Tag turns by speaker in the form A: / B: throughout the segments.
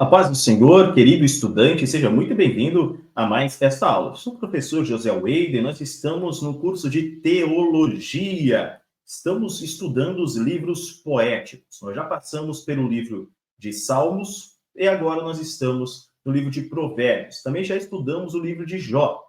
A: A paz do Senhor, querido estudante, seja muito bem-vindo a mais esta aula. Eu sou o professor José Wade e nós estamos no curso de Teologia. Estamos estudando os livros poéticos. Nós já passamos pelo livro de Salmos e agora nós estamos no livro de Provérbios. Também já estudamos o livro de Jó.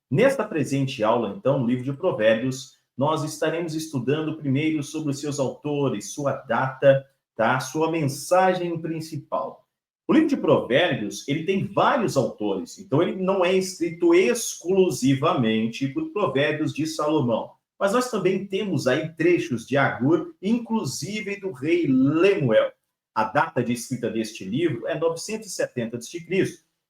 A: Nesta presente aula, então, no livro de Provérbios, nós estaremos estudando primeiro sobre os seus autores, sua data, tá? Sua mensagem principal. O livro de Provérbios, ele tem vários autores, então ele não é escrito exclusivamente por Provérbios de Salomão. Mas nós também temos aí trechos de Agur, inclusive do rei Lemuel. A data de escrita deste livro é 970 a.C.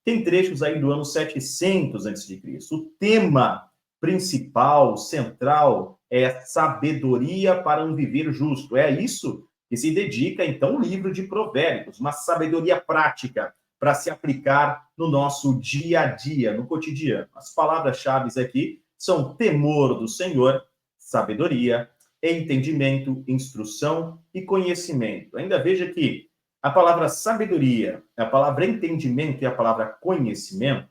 A: Tem trechos aí do ano 700 a.C. O tema principal, central, é sabedoria para um viver justo. É isso que se dedica, então, o livro de Provérbios, uma sabedoria prática para se aplicar no nosso dia a dia, no cotidiano. As palavras-chave aqui são temor do Senhor, sabedoria, entendimento, instrução e conhecimento. Ainda veja que a palavra sabedoria, a palavra entendimento e a palavra conhecimento,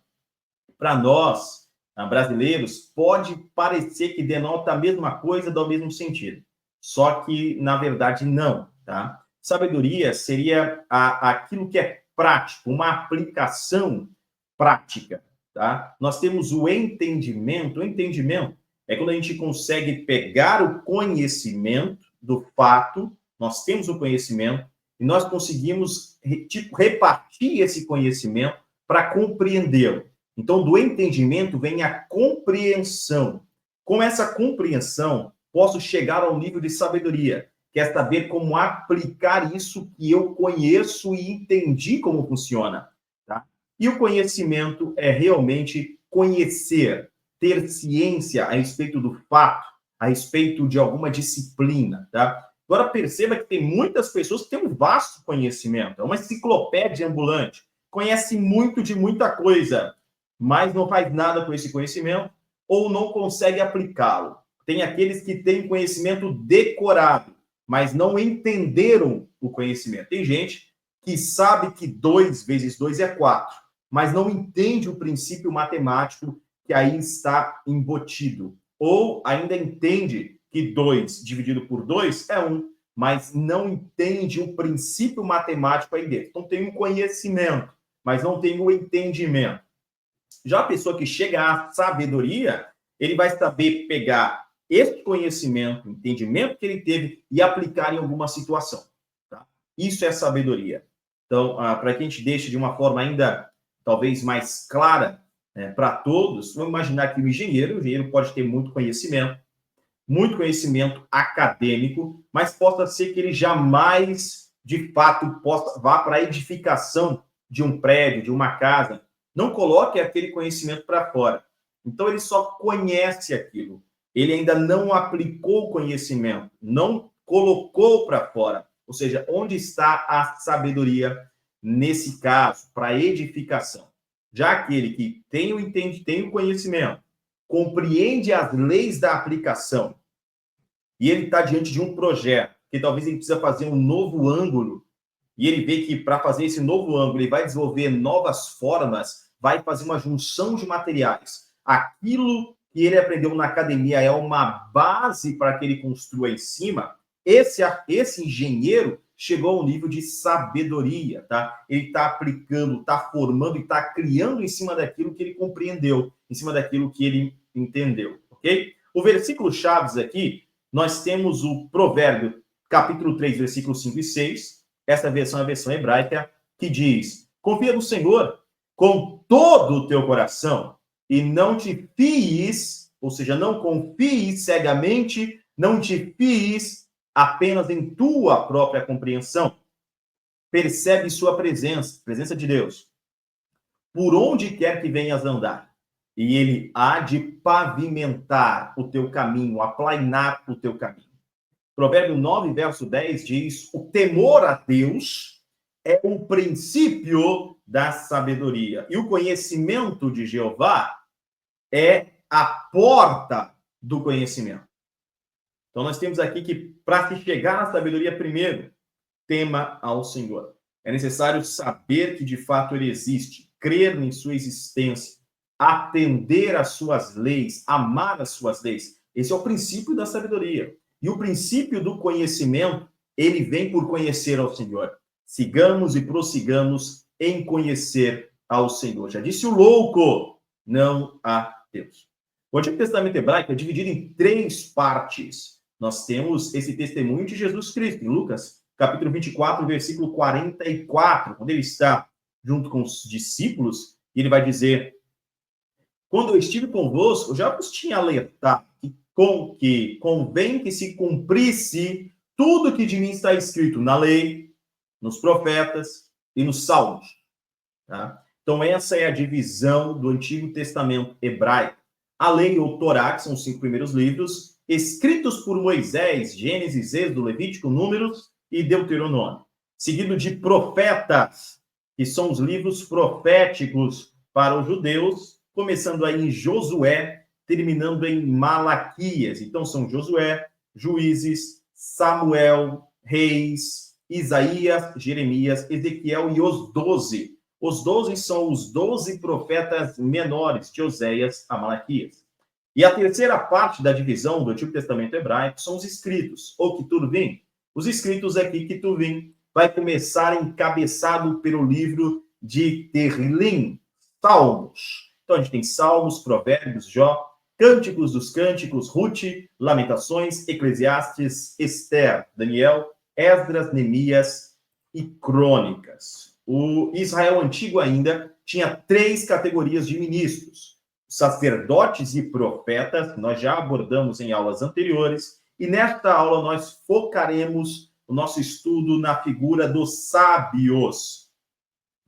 A: para nós, brasileiros, pode parecer que denota a mesma coisa, do mesmo sentido. Só que, na verdade, não, tá? Sabedoria seria aquilo que é prático, uma aplicação prática, tá? Nós temos o entendimento. O entendimento é quando a gente consegue pegar o conhecimento do fato, nós temos o conhecimento, e nós conseguimos, repartir esse conhecimento para compreendê-lo. Então, do entendimento vem a compreensão. Com essa compreensão, posso chegar ao nível de sabedoria, que é saber como aplicar isso que eu conheço e entendi como funciona. Tá? E o conhecimento é realmente conhecer, ter ciência a respeito do fato, a respeito de alguma disciplina. Tá? Agora, perceba que tem muitas pessoas que têm um vasto conhecimento, é uma enciclopédia ambulante, conhece muito de muita coisa, mas não faz nada com esse conhecimento ou não consegue aplicá-lo. Tem aqueles que têm conhecimento decorado, mas não entenderam o conhecimento. Tem gente que sabe que 2 vezes 2 é 4, mas não entende o princípio matemático que aí está embutido. Ou ainda entende que 2 dividido por 2 é 1, mas não entende o princípio matemático aí dentro. Então tem um conhecimento, mas não tem o entendimento. Já a pessoa que chega à sabedoria, ele vai saber pegar esse conhecimento, entendimento que ele teve e aplicar em alguma situação. Tá? Isso é sabedoria. Então, para que a gente deixe de uma forma ainda talvez mais clara para todos, vamos imaginar que o engenheiro pode ter muito conhecimento acadêmico, mas possa ser que ele jamais, de fato, vá para a edificação de um prédio, de uma casa, não coloque aquele conhecimento para fora. Então, ele só conhece aquilo. Ele ainda não aplicou o conhecimento, não colocou para fora. Ou seja, onde está a sabedoria nesse caso, para edificação? Já aquele que tem o conhecimento, compreende as leis da aplicação, e ele está diante de um projeto, que talvez ele precisa fazer um novo ângulo, e ele vê que para fazer esse novo ângulo, ele vai desenvolver novas formas, vai fazer uma junção de materiais. Aquilo que ele aprendeu na academia é uma base para que ele construa em cima. Esse engenheiro chegou ao nível de sabedoria, tá? Ele está aplicando, está formando e está criando em cima daquilo que ele compreendeu, em cima daquilo que ele entendeu, ok? O versículo chaves aqui, nós temos o Provérbio, capítulo 3, versículos 5 e 6. Essa versão é a versão hebraica, que diz: confia no Senhor com todo o teu coração e não te fies, ou seja, não confies cegamente, não te fies apenas em tua própria compreensão. Percebe sua presença de Deus, por onde quer que venhas andar, e ele há de pavimentar o teu caminho, aplainar o teu caminho. Provérbio 9, verso 10 diz: o temor a Deus é o princípio da sabedoria, e o conhecimento de Jeová é a porta do conhecimento. Então, nós temos aqui que, para se chegar à sabedoria, primeiro, tema ao Senhor. É necessário saber que de fato ele existe, crer em sua existência, atender às suas leis, amar as suas leis. Esse é o princípio da sabedoria. E o princípio do conhecimento, ele vem por conhecer ao Senhor. Sigamos e prossigamos em conhecer ao Senhor. Já disse o louco, não há Deus. O Antigo Testamento hebraico é dividido em 3 partes. Nós temos esse testemunho de Jesus Cristo, em Lucas, capítulo 24, versículo 44, quando ele está junto com os discípulos, e ele vai dizer: quando eu estive convosco, eu já vos tinha alertado que convém que se cumprisse tudo que de mim está escrito na lei, nos profetas e nos salmos. Tá? Então, essa é a divisão do Antigo Testamento hebraico. A lei, ou Torá, que são os 5 primeiros livros, escritos por Moisés, Gênesis, Êxodo, Levítico, Números e Deuteronômio. Seguido de profetas, que são os livros proféticos para os judeus, começando aí em Josué, terminando em Malaquias. Então, são Josué, Juízes, Samuel, Reis, Isaías, Jeremias, Ezequiel e os 12. Os 12 são os 12 profetas menores, de Oséias a Malaquias. E a terceira parte da divisão do Antigo Testamento hebraico são os escritos, ou Ketuvim. Os escritos aqui, Ketuvim, vai começar encabeçado pelo livro de Terrilim, Salmos. Então, a gente tem Salmos, Provérbios, Jó, Cânticos dos Cânticos, Ruth, Lamentações, Eclesiastes, Esther, Daniel, Esdras, Neemias e Crônicas. O Israel antigo ainda tinha 3 categorias de ministros: sacerdotes e profetas, nós já abordamos em aulas anteriores, e nesta aula nós focaremos o nosso estudo na figura dos sábios.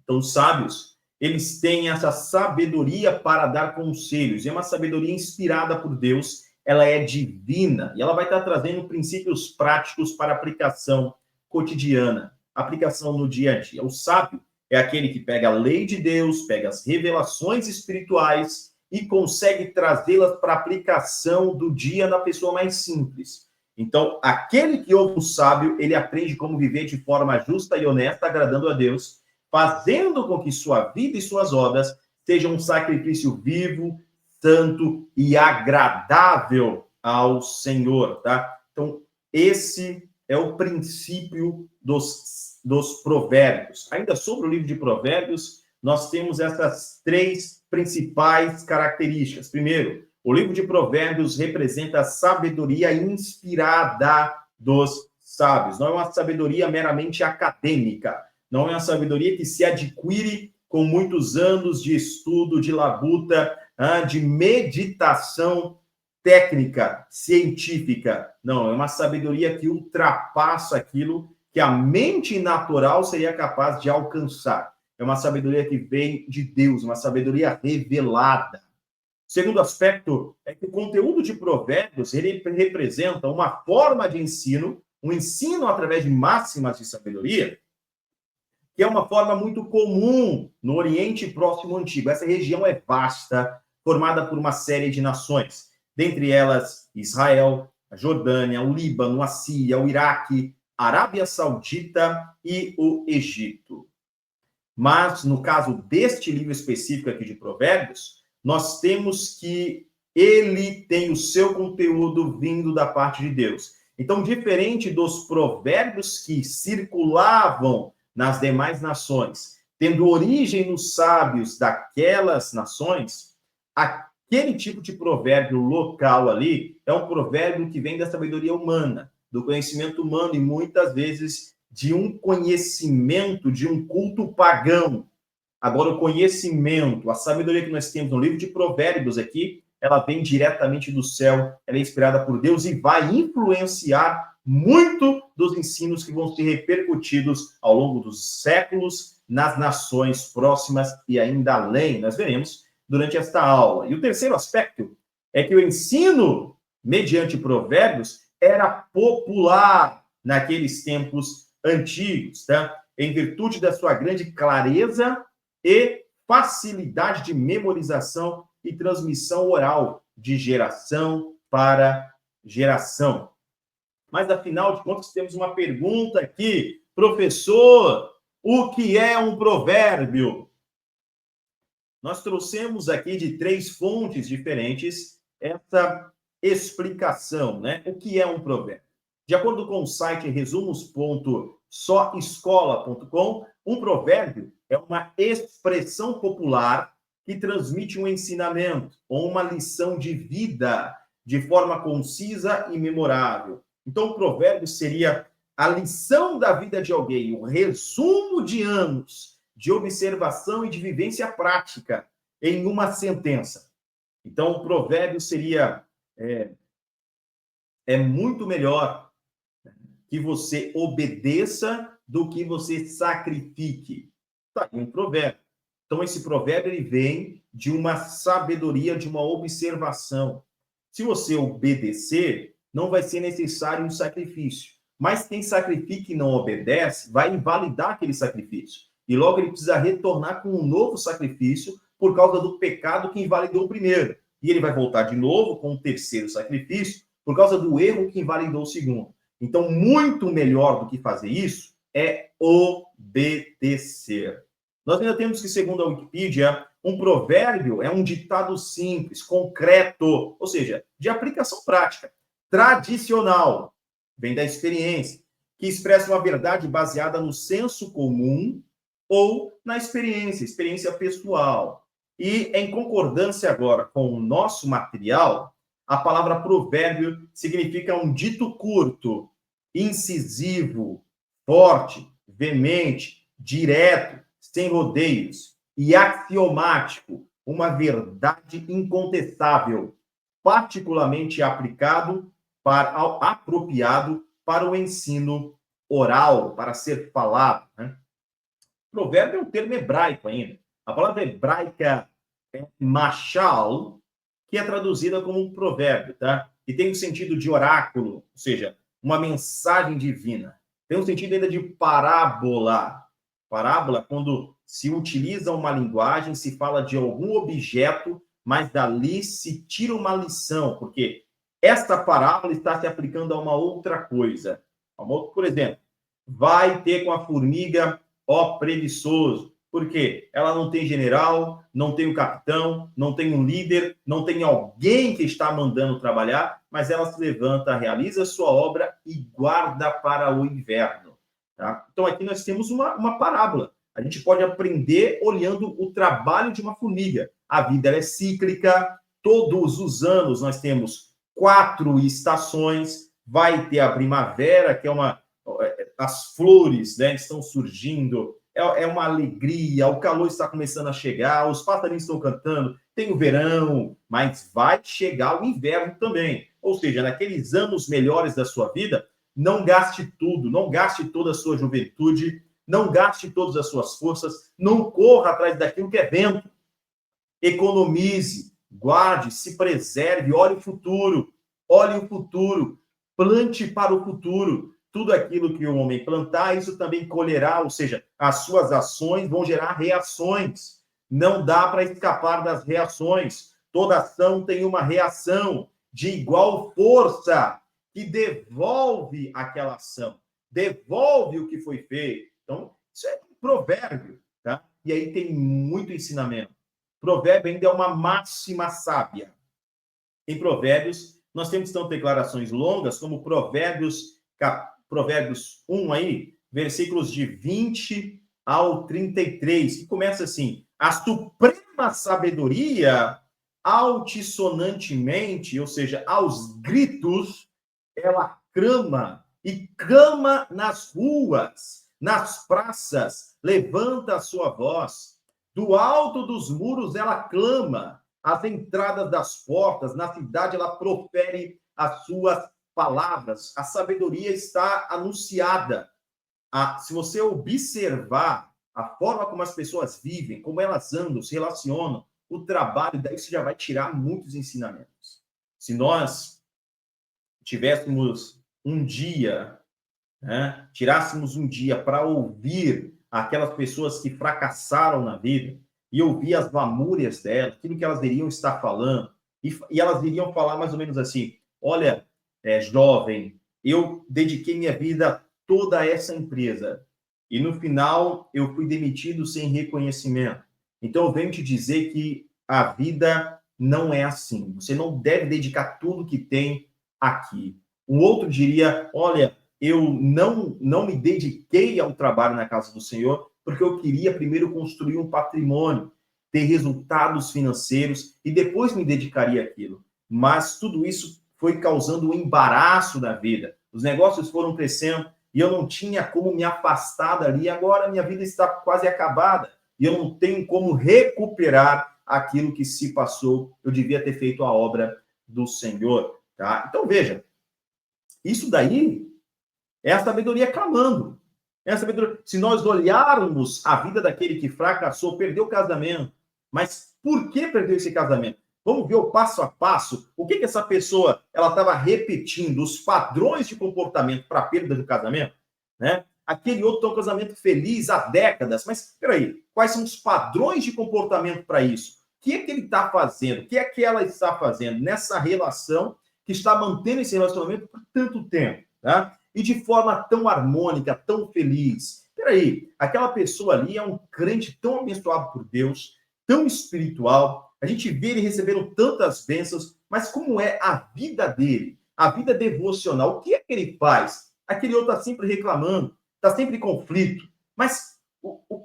A: Então, os sábios, eles têm essa sabedoria para dar conselhos, e é uma sabedoria inspirada por Deus, ela é divina, e ela vai estar trazendo princípios práticos para aplicação cotidiana, aplicação no dia a dia. O sábio é aquele que pega a lei de Deus, pega as revelações espirituais e consegue trazê-las para a aplicação do dia na pessoa mais simples. Então, aquele que ouve o sábio, ele aprende como viver de forma justa e honesta, agradando a Deus, fazendo com que sua vida e suas obras sejam um sacrifício vivo, santo e agradável ao Senhor, tá? Então, esse é o princípio dos provérbios. Ainda sobre o livro de provérbios, nós temos essas 3 principais características. Primeiro, o livro de provérbios representa a sabedoria inspirada dos sábios. Não é uma sabedoria meramente acadêmica. Não é uma sabedoria que se adquire com muitos anos de estudo, de labuta, de meditação técnica, científica. Não, é uma sabedoria que ultrapassa aquilo que a mente natural seria capaz de alcançar. É uma sabedoria que vem de Deus, uma sabedoria revelada. O segundo aspecto é que o conteúdo de provérbios, ele representa uma forma de ensino, um ensino através de máximas de sabedoria, que é uma forma muito comum no Oriente Próximo Antigo. Essa região é vasta, formada por uma série de nações, dentre elas Israel, a Jordânia, o Líbano, a Síria, o Iraque, a Arábia Saudita e o Egito. Mas, no caso deste livro específico aqui de Provérbios, nós temos que ele tem o seu conteúdo vindo da parte de Deus. Então, diferente dos provérbios que circulavam nas demais nações, tendo origem nos sábios daquelas nações, aquele tipo de provérbio local ali é um provérbio que vem da sabedoria humana, do conhecimento humano, e muitas vezes de um conhecimento, de um culto pagão. Agora, o conhecimento, a sabedoria que nós temos no livro de Provérbios aqui, ela vem diretamente do céu, ela é inspirada por Deus e vai influenciar muito dos ensinos que vão ser repercutidos ao longo dos séculos nas nações próximas e ainda além. Nós veremos durante esta aula. E o terceiro aspecto é que o ensino mediante Provérbios era popular naqueles tempos antigos, tá? Em virtude da sua grande clareza e facilidade de memorização e transmissão oral de geração para geração. Mas, afinal de contas, temos uma pergunta aqui. Professor, O que é um provérbio? Nós trouxemos aqui de 3 fontes diferentes essa explicação, né? O que é um provérbio? De acordo com o site resumos.soescola.com, um provérbio é uma expressão popular que transmite um ensinamento ou uma lição de vida de forma concisa e memorável. Então, o provérbio seria a lição da vida de alguém, o resumo de anos de observação e de vivência prática em uma sentença. Então, o provérbio seria muito melhor que você obedeça do que você sacrifique. Tá aí um provérbio. Então, esse provérbio ele vem de uma sabedoria, de uma observação. Se você obedecer, não vai ser necessário um sacrifício. Mas quem sacrifica e não obedece, vai invalidar aquele sacrifício. E logo ele precisa retornar com um novo sacrifício por causa do pecado que invalidou o primeiro. E ele vai voltar de novo com um terceiro sacrifício por causa do erro que invalidou o segundo. Então, muito melhor do que fazer isso é obedecer. Nós ainda temos que, segundo a Wikipedia, um provérbio é um ditado simples, concreto, ou seja, de aplicação prática, tradicional, vem da experiência, que expressa uma verdade baseada no senso comum ou na experiência pessoal. E em concordância agora com o nosso material, a palavra provérbio significa um dito curto, incisivo, forte, veemente, direto, sem rodeios e axiomático, uma verdade incontestável, particularmente apropriado para o ensino oral, para ser falado, né? Provérbio é um termo hebraico ainda. A palavra hebraica é mashal, que é traduzida como um provérbio, tá? E tem o sentido de oráculo, ou seja, uma mensagem divina. Tem um sentido ainda de parábola. Parábola, quando se utiliza uma linguagem, se fala de algum objeto, mas dali se tira uma lição, porque esta parábola está se aplicando a uma outra coisa. Por exemplo, vai ter com a formiga, ó preguiçoso. Por quê? Ela não tem general, não tem um capitão, não tem um líder, não tem alguém que está mandando trabalhar, mas ela se levanta, realiza a sua obra e guarda para o inverno. Tá? Então, aqui nós temos uma parábola. A gente pode aprender olhando o trabalho de uma formiga. A vida é cíclica, todos os anos nós temos 4 estações, vai ter a primavera, que é as flores, né, estão surgindo, é uma alegria, o calor está começando a chegar, os passarinhos estão cantando, tem o verão, mas vai chegar o inverno também. Ou seja, naqueles anos melhores da sua vida, não gaste tudo, não gaste toda a sua juventude, não gaste todas as suas forças, não corra atrás daquilo que é vento. Economize, guarde, se preserve, olhe o futuro, plante para o futuro. Tudo aquilo que o homem plantar, isso também colherá, ou seja, as suas ações vão gerar reações. Não dá para escapar das reações. Toda ação tem uma reação de igual força que devolve aquela ação, devolve o que foi feito. Então, isso é um provérbio, tá? E aí tem muito ensinamento. Provérbio ainda é uma máxima sábia. Em Provérbios, nós temos então declarações longas, como Provérbios 1 aí, versículos de 20 ao 33, que começa assim: a suprema sabedoria, altissonantemente, ou seja, aos gritos, ela clama, e clama nas ruas, nas praças, levanta a sua voz. Do alto dos muros ela clama, às entradas das portas, na cidade ela profere as suas palavras. A sabedoria está anunciada. Se você observar a forma como as pessoas vivem, como elas andam, se relacionam, o trabalho, daí você já vai tirar muitos ensinamentos. Se nós tivéssemos um dia, né, tirássemos um dia para ouvir aquelas pessoas que fracassaram na vida e ouvir as lamúrias delas, aquilo que elas iriam estar falando, e elas iriam falar mais ou menos assim: olha, jovem, eu dediquei minha vida toda a essa empresa, e no final eu fui demitido sem reconhecimento. Então eu venho te dizer que a vida não é assim. Você não deve dedicar tudo que tem aqui. Um outro diria, olha, eu não me dediquei ao trabalho na casa do Senhor porque eu queria primeiro construir um patrimônio, ter resultados financeiros e depois me dedicaria àquilo. Mas tudo isso foi causando um embaraço na vida. Os negócios foram crescendo e eu não tinha como me afastar dali. Agora minha vida está quase acabada e eu não tenho como recuperar aquilo que se passou. Eu devia ter feito a obra do Senhor, tá? Então veja, isso daí é a sabedoria clamando. É a sabedoria. Se nós olharmos a vida daquele que fracassou, perdeu o casamento, mas por que perdeu esse casamento? Vamos ver o passo a passo. O que essa pessoa ela estava repetindo? Os padrões de comportamento para a perda do casamento, né? Aquele outro tem um casamento feliz há décadas, mas espera aí, quais são os padrões de comportamento para isso? O que é que ele está fazendo? O que é que ela está fazendo nessa relação que está mantendo esse relacionamento por tanto tempo, tá? E de forma tão harmônica, tão feliz. Peraí, aquela pessoa ali é um crente tão abençoado por Deus, tão espiritual, a gente vê ele recebendo tantas bênçãos, mas como é a vida dele? A vida devocional, o que é que ele faz? Aquele outro está sempre reclamando, está sempre em conflito, mas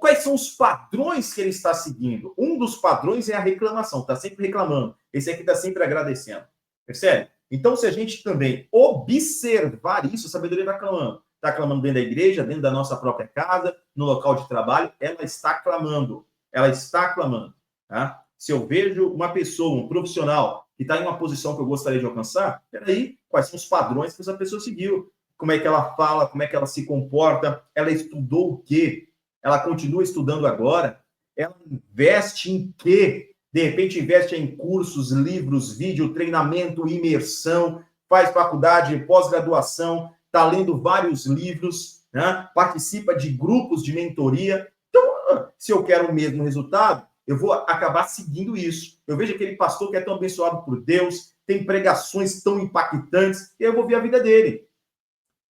A: quais são os padrões que ele está seguindo? Um dos padrões é a reclamação, está sempre reclamando. Esse aqui está sempre agradecendo. Percebe? Então, se a gente também observar isso, a sabedoria está clamando. Está clamando dentro da igreja, dentro da nossa própria casa, no local de trabalho, ela está clamando. Ela está clamando. Tá? Se eu vejo uma pessoa, um profissional, que está em uma posição que eu gostaria de alcançar, peraí, quais são os padrões que essa pessoa seguiu? Como é que ela fala, como é que ela se comporta? Ela estudou o quê? Ela continua estudando agora? Ela investe em quê? De repente, investe em cursos, livros, vídeo, treinamento, imersão, faz faculdade, pós-graduação, está lendo vários livros, né? Participa de grupos de mentoria. Então, se eu quero o mesmo resultado, eu vou acabar seguindo isso. Eu vejo aquele pastor que é tão abençoado por Deus, tem pregações tão impactantes, e eu vou ver a vida dele.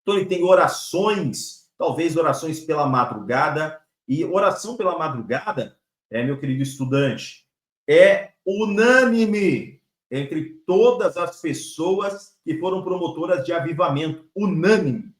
A: Então, ele tem orações, talvez orações pela madrugada, e oração pela madrugada, meu querido estudante, é unânime entre todas as pessoas que foram promotoras de avivamento. Unânime.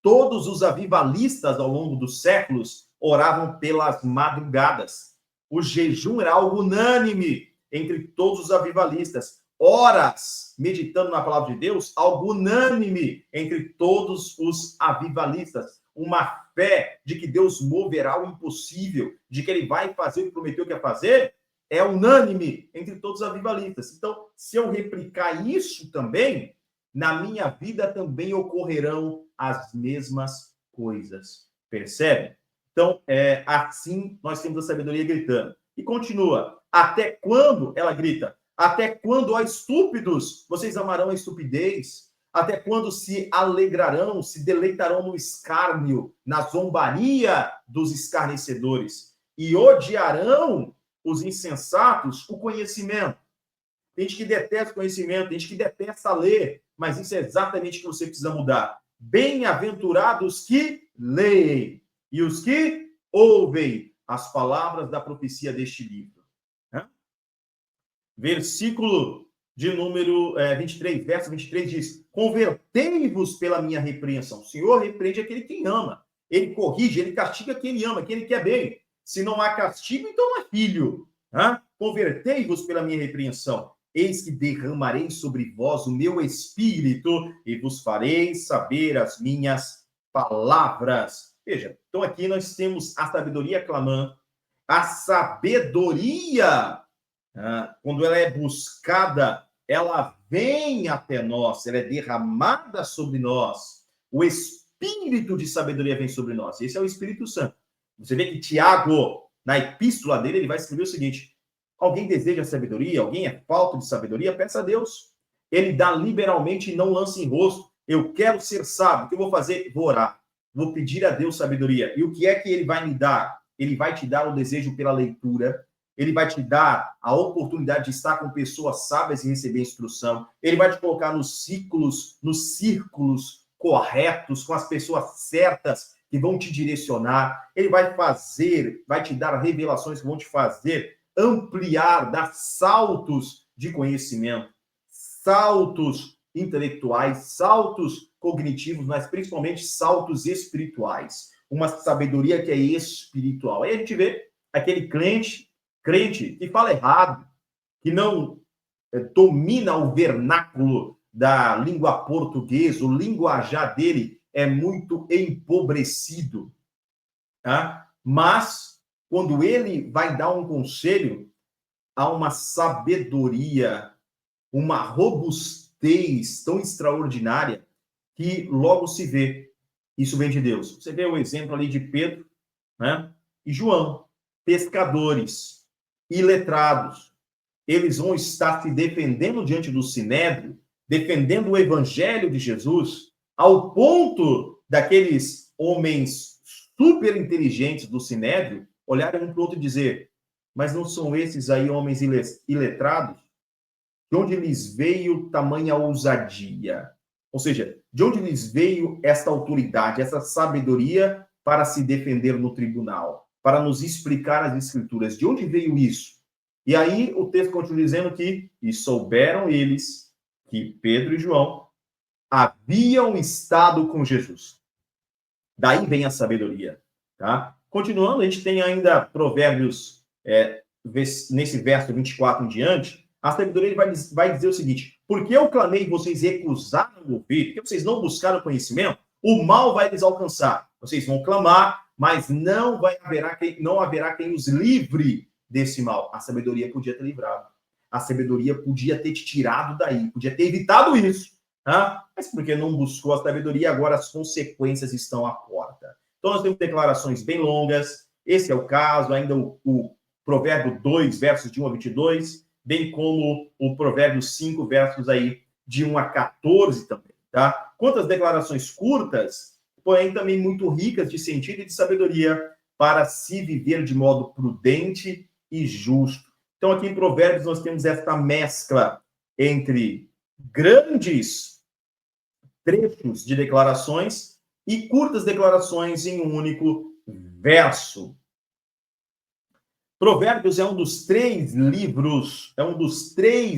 A: Todos os avivalistas ao longo dos séculos oravam pelas madrugadas. O jejum era algo unânime entre todos os avivalistas. Horas meditando na palavra de Deus, algo unânime entre todos os avivalistas. Uma fé de que Deus moverá o impossível, de que ele vai fazer o que prometeu que ia fazer, é unânime entre todos os avivalistas. Então, se eu replicar isso também, na minha vida também ocorrerão as mesmas coisas. Percebe? Então, assim nós temos a sabedoria gritando. E continua. Até quando, ela grita, até quando, ó estúpidos, vocês amarão a estupidez? Até quando se alegrarão, se deleitarão no escárnio, na zombaria dos escarnecedores? E odiarão os insensatos o conhecimento. Tem gente que detesta o conhecimento, tem gente que detesta ler, mas isso é exatamente o que você precisa mudar. Bem-aventurados que leem e os que ouvem as palavras da profecia deste livro. Versículo de número 23, verso 23 diz: convertei-vos pela minha repreensão. O Senhor repreende aquele que ama. Ele corrige, ele castiga quem ele ama, quem ele quer bem. Se não há castigo, então não é filho. Convertei-vos pela minha repreensão. Eis que derramarei sobre vós o meu espírito e vos farei saber as minhas palavras. Veja, então aqui nós temos a sabedoria clamando. A sabedoria, quando ela é buscada, ela vem até nós, ela é derramada sobre nós. O espírito de sabedoria vem sobre nós. Esse é o Espírito Santo. Você vê que Tiago, na epístola dele, ele vai escrever o seguinte: alguém deseja sabedoria? Alguém é falto de sabedoria? Peça a Deus. Ele dá liberalmente e não lança em rosto. Eu quero ser sábio. O que eu vou fazer? Vou orar. Vou pedir a Deus sabedoria. E o que é que ele vai me dar? Ele vai te dar o desejo pela leitura. Ele vai te dar a oportunidade de estar com pessoas sábias e receber instrução. Ele vai te colocar nos círculos corretos, com as pessoas certas, que vão te direcionar, ele vai te dar revelações que vão te fazer ampliar, dar saltos de conhecimento, saltos intelectuais, saltos cognitivos, mas principalmente saltos espirituais. Uma sabedoria que é espiritual. Aí a gente vê aquele crente que fala errado, que não domina o vernáculo da língua portuguesa, o linguajar dele é muito empobrecido, tá? Mas, quando ele vai dar um conselho, há uma sabedoria, uma robustez tão extraordinária que logo se vê. Isso vem de Deus. Você vê o exemplo ali de Pedro, né? E João, pescadores, iletrados. Eles vão estar se defendendo diante do Sinédrio, defendendo o evangelho de Jesus, ao ponto daqueles homens super inteligentes do Sinédrio olharem um para o outro e dizer: mas não são esses aí homens iletrados? De onde lhes veio tamanha ousadia? Ou seja, de onde lhes veio esta autoridade, essa sabedoria para se defender no tribunal, para nos explicar as escrituras? De onde veio isso? E aí o texto continua dizendo que, e souberam eles que Pedro e João haviam estado com Jesus. Daí vem a sabedoria, tá? Continuando, a gente tem ainda Provérbios, nesse verso 24 em diante, a sabedoria vai dizer o seguinte: porque eu clamei e vocês recusaram ouvir, porque vocês não buscaram conhecimento, o mal vai lhes alcançar. Vocês vão clamar, mas não haverá quem os livre desse mal. A sabedoria podia ter livrado. A sabedoria podia ter te tirado daí, podia ter evitado isso. Tá? Mas porque não buscou a sabedoria, agora as consequências estão à porta. Então nós temos declarações bem longas. Esse é o caso, ainda o Provérbio 2, versos de 1 a 22, bem como o Provérbio 5, versos aí de 1 a 14 também, tá? Quantas declarações curtas, porém também muito ricas de sentido e de sabedoria para se viver de modo prudente e justo. Então aqui em Provérbios nós temos esta mescla entre grandes trechos de declarações e curtas declarações em um único verso. Provérbios é um dos três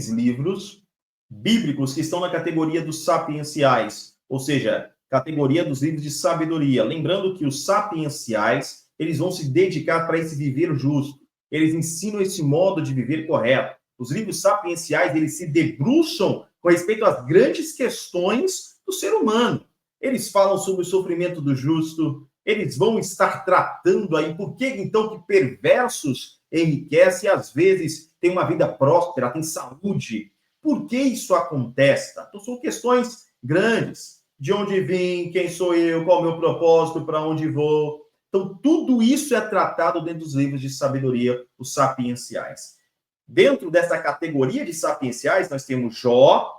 A: livros bíblicos que estão na categoria dos sapienciais, ou seja, categoria dos livros de sabedoria. Lembrando que os sapienciais, eles vão se dedicar para esse viver justo. Eles ensinam esse modo de viver correto. Os livros sapienciais, eles se debruçam com respeito às grandes questões do ser humano. Eles falam sobre o sofrimento do justo, eles vão estar tratando aí por que então que perversos enriquecem e às vezes têm uma vida próspera, têm saúde. Por que isso acontece? Então são questões grandes. De onde vim, quem sou eu, qual é o meu propósito, para onde vou. Então tudo isso é tratado dentro dos livros de sabedoria, os sapienciais. Dentro dessa categoria de sapienciais, nós temos Jó,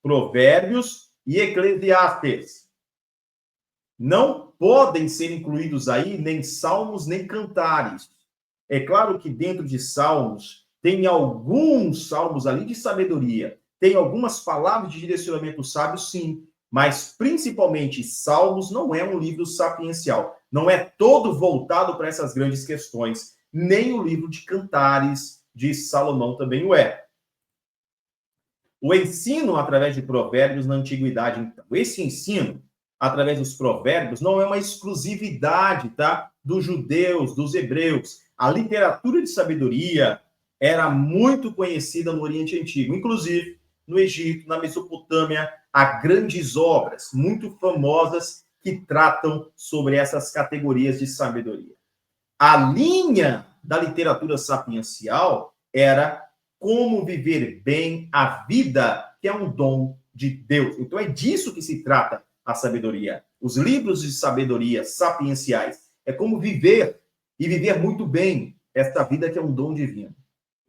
A: Provérbios e Eclesiastes. Não podem ser incluídos aí nem salmos, nem cantares. É claro que dentro de salmos, tem alguns salmos ali de sabedoria, tem algumas palavras de direcionamento sábio, sim, mas principalmente salmos não é um livro sapiencial, não é todo voltado para essas grandes questões, nem o livro de cantares de Salomão também o é. O ensino através de provérbios na antiguidade, então, esse ensino através dos provérbios não é uma exclusividade, tá, dos judeus, dos hebreus. A literatura de sabedoria era muito conhecida no Oriente Antigo, inclusive no Egito, na Mesopotâmia, há grandes obras muito famosas que tratam sobre essas categorias de sabedoria. A linha da literatura sapiencial era como viver bem a vida, que é um dom de Deus. Então é disso que se trata a sabedoria. Os livros de sabedoria sapienciais é como viver e viver muito bem esta vida que é um dom divino.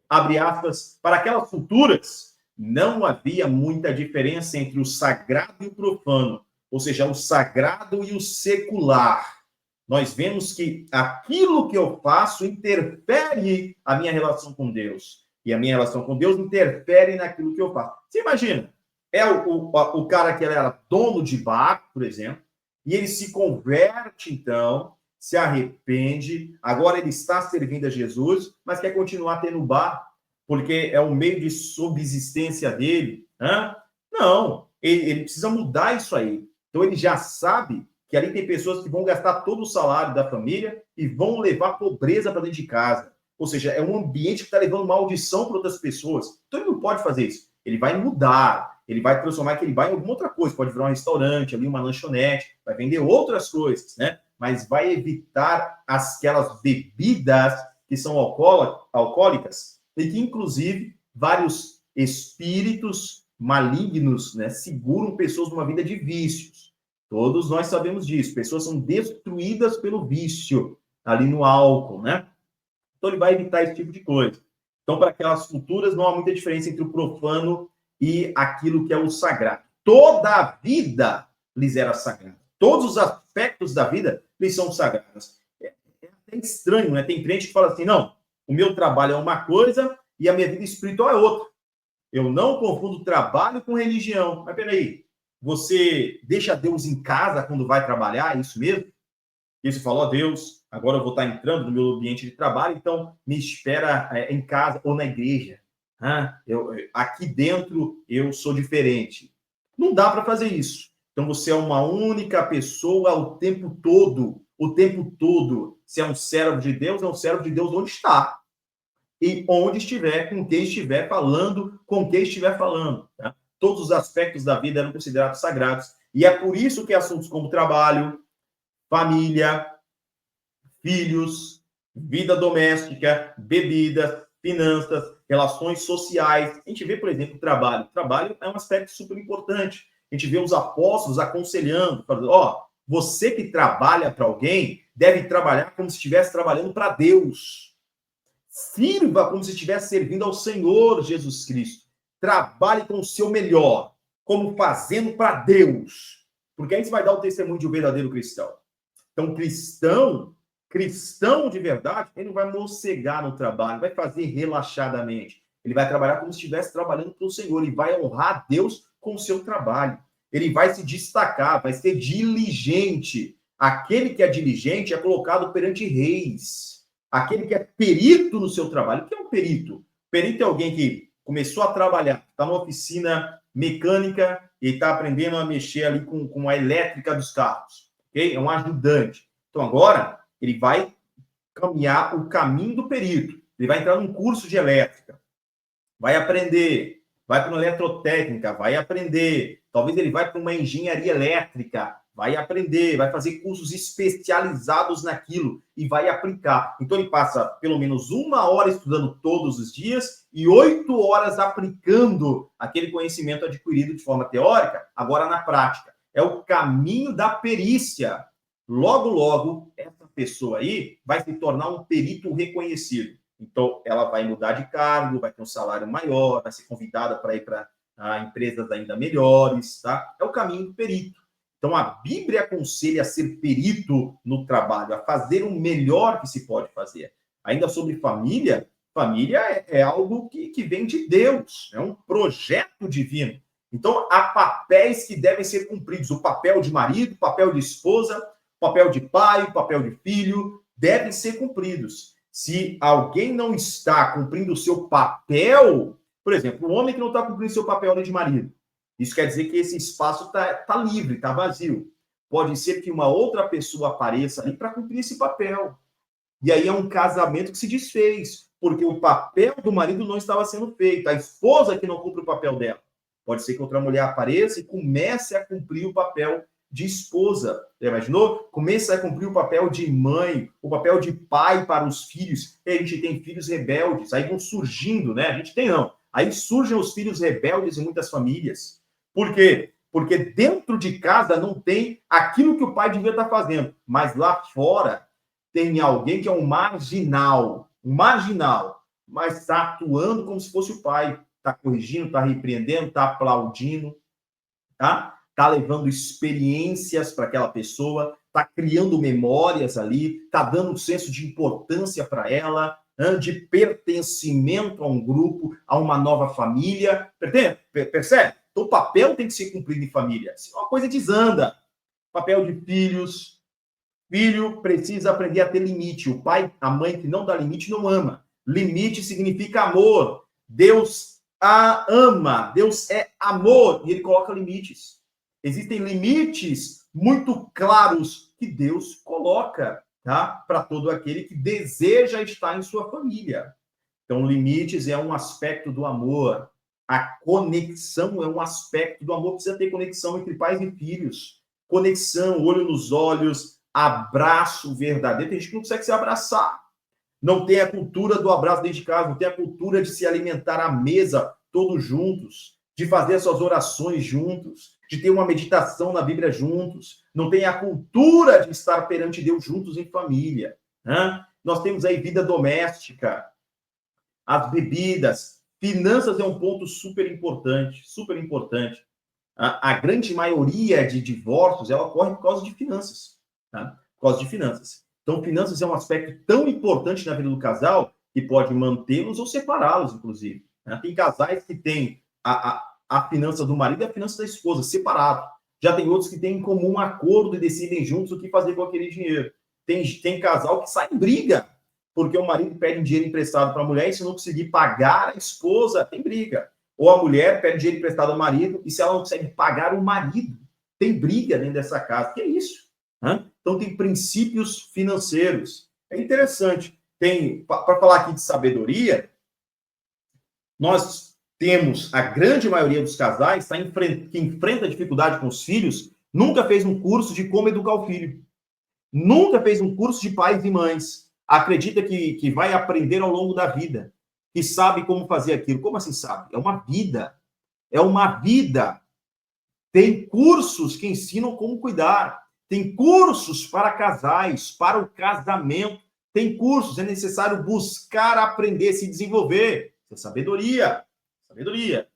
A: Abre aspas, para aquelas culturas não havia muita diferença entre o sagrado e o profano, ou seja, o sagrado e o secular. Nós vemos que aquilo que eu faço interfere a minha relação com Deus. E a minha relação com Deus interfere naquilo que eu faço. Você imagina, o cara que era dono de bar, por exemplo, e ele se converte, então, se arrepende, agora ele está servindo a Jesus, mas quer continuar tendo bar, porque é o meio de subsistência dele. Né? Não, ele precisa mudar isso aí. Então ele já sabe que ali tem pessoas que vão gastar todo o salário da família e vão levar pobreza para dentro de casa. Ou seja, é um ambiente que está levando maldição para outras pessoas. Então ele não pode fazer isso. Ele vai mudar, ele vai transformar aquele bar em alguma outra coisa. Pode virar um restaurante, ali uma lanchonete, vai vender outras coisas, né? Mas vai evitar aquelas bebidas que são alcoólicas e que, inclusive, vários espíritos malignos, né, seguram pessoas numa vida de vícios. Todos nós sabemos disso. Pessoas são destruídas pelo vício ali no álcool, né? Então, ele vai evitar esse tipo de coisa. Então, para aquelas culturas, não há muita diferença entre o profano e aquilo que é o sagrado. Toda a vida lhes era sagrada. Todos os aspectos da vida lhes são sagrados. É até estranho, né? Tem crente que fala assim, não, o meu trabalho é uma coisa e a minha vida espiritual é outra. Eu não confundo trabalho com religião. Mas peraí, você deixa Deus em casa quando vai trabalhar? É isso mesmo? E você falou, Deus, agora eu vou estar entrando no meu ambiente de trabalho, então me espera em casa ou na igreja. Aqui dentro eu sou diferente. Não dá para fazer isso. Então você é uma única pessoa o tempo todo. O tempo todo. Se é um servo de Deus, é um servo de Deus onde está. E onde estiver, com quem estiver falando, com quem estiver falando. Tá? Todos os aspectos da vida eram considerados sagrados. E é por isso que assuntos como trabalho, família, filhos, vida doméstica, bebidas, finanças, relações sociais. A gente vê, por exemplo, o trabalho. O trabalho é um aspecto super importante. A gente vê os apóstolos aconselhando, falando, você que trabalha para alguém deve trabalhar como se estivesse trabalhando para Deus. Sirva como se estivesse servindo ao Senhor Jesus Cristo. Trabalhe com o seu melhor, como fazendo para Deus. Porque aí você vai dar o testemunho de um verdadeiro cristão. Então, cristão de verdade, ele não vai mossegar no trabalho, vai fazer relaxadamente. Ele vai trabalhar como se estivesse trabalhando para o Senhor e vai honrar Deus com o seu trabalho. Ele vai se destacar, vai ser diligente. Aquele que é diligente é colocado perante reis. Aquele que é perito no seu trabalho. O que é um perito? Perito é alguém que começou a trabalhar, está numa oficina mecânica e está aprendendo a mexer ali com a elétrica dos carros. Okay? É um ajudante. Então, agora, ele vai caminhar o caminho do perito. Ele vai entrar num curso de elétrica. Vai aprender. Vai para uma eletrotécnica. Vai aprender. Talvez ele vai para uma engenharia elétrica. Vai aprender. Vai fazer cursos especializados naquilo. E vai aplicar. Então, ele passa pelo menos 1 hora estudando todos os dias e 8 horas aplicando aquele conhecimento adquirido de forma teórica, agora na prática. É o caminho da perícia. Logo, logo, essa pessoa aí vai se tornar um perito reconhecido. Então, ela vai mudar de cargo, vai ter um salário maior, vai ser convidada para ir para empresas ainda melhores, tá? É o caminho do perito. Então, a Bíblia aconselha a ser perito no trabalho, a fazer o melhor que se pode fazer. Ainda sobre família, família é algo que vem de Deus, é um projeto divino. Então, há papéis que devem ser cumpridos. O papel de marido, o papel de esposa, o papel de pai, o papel de filho, devem ser cumpridos. Se alguém não está cumprindo o seu papel, por exemplo, o homem que não está cumprindo o seu papel ali de marido, isso quer dizer que esse espaço está livre, está vazio. Pode ser que uma outra pessoa apareça ali para cumprir esse papel. E aí é um casamento que se desfez, porque o papel do marido não estava sendo feito. A esposa que não cumpre o papel dela. Pode ser que outra mulher apareça e comece a cumprir o papel de esposa. Já imaginou? Comece a cumprir o papel de mãe, o papel de pai para os filhos. E a gente tem filhos rebeldes, aí vão surgindo, né? A gente tem não. Aí surgem os filhos rebeldes em muitas famílias. Por quê? Porque dentro de casa não tem aquilo que o pai devia estar fazendo. Mas lá fora tem alguém que é um marginal, mas está atuando como se fosse o pai. Está corrigindo, está repreendendo, está aplaudindo, tá? Está levando experiências para aquela pessoa, está criando memórias ali, está dando um senso de importância para ela, de pertencimento a um grupo, a uma nova família. Percebe? Então, o papel tem que ser cumprido em família. Senão a coisa desanda. Papel de filhos. Filho precisa aprender a ter limite. O pai, a mãe que não dá limite não ama. Limite significa amor. Deus a ama. Deus é amor e ele coloca limites. Existem limites muito claros que Deus coloca, tá? Para todo aquele que deseja estar em sua família. Então, limites é um aspecto do amor. A conexão é um aspecto do amor. Precisa ter conexão entre pais e filhos. Conexão, olho nos olhos, abraço verdadeiro. Tem gente que não consegue se abraçar. Não tem a cultura do abraço dentro de casa, não tem a cultura de se alimentar à mesa, todos juntos, de fazer as suas orações juntos, de ter uma meditação na Bíblia juntos. Não tem a cultura de estar perante Deus juntos em família. Né? Nós temos aí vida doméstica, as bebidas, finanças é um ponto super importante, super importante. A grande maioria de divórcios, ela ocorre por causa de finanças, tá? Por causa de finanças. Então, finanças é um aspecto tão importante na vida do casal que pode mantê-los ou separá-los, inclusive. Né? Tem casais que têm a finança do marido e a finança da esposa separado. Já tem outros que têm em comum um acordo e decidem juntos o que fazer com aquele dinheiro. Tem casal que sai em briga, porque o marido pede dinheiro emprestado para a mulher e se não conseguir pagar a esposa, tem briga. Ou a mulher pede dinheiro emprestado ao marido e se ela não consegue pagar o marido, tem briga dentro dessa casa. Que é isso? Então, tem princípios financeiros. É interessante. Para falar aqui de sabedoria, nós temos a grande maioria dos casais que enfrenta dificuldade com os filhos, nunca fez um curso de como educar o filho. Nunca fez um curso de pais e mães. Acredita que vai aprender ao longo da vida, que sabe como fazer aquilo. Como assim sabe? É uma vida. É uma vida. Tem cursos que ensinam como cuidar. Tem cursos para casais, para o casamento. Tem cursos, é necessário buscar aprender, se desenvolver. Isso é sabedoria. Sabedoria.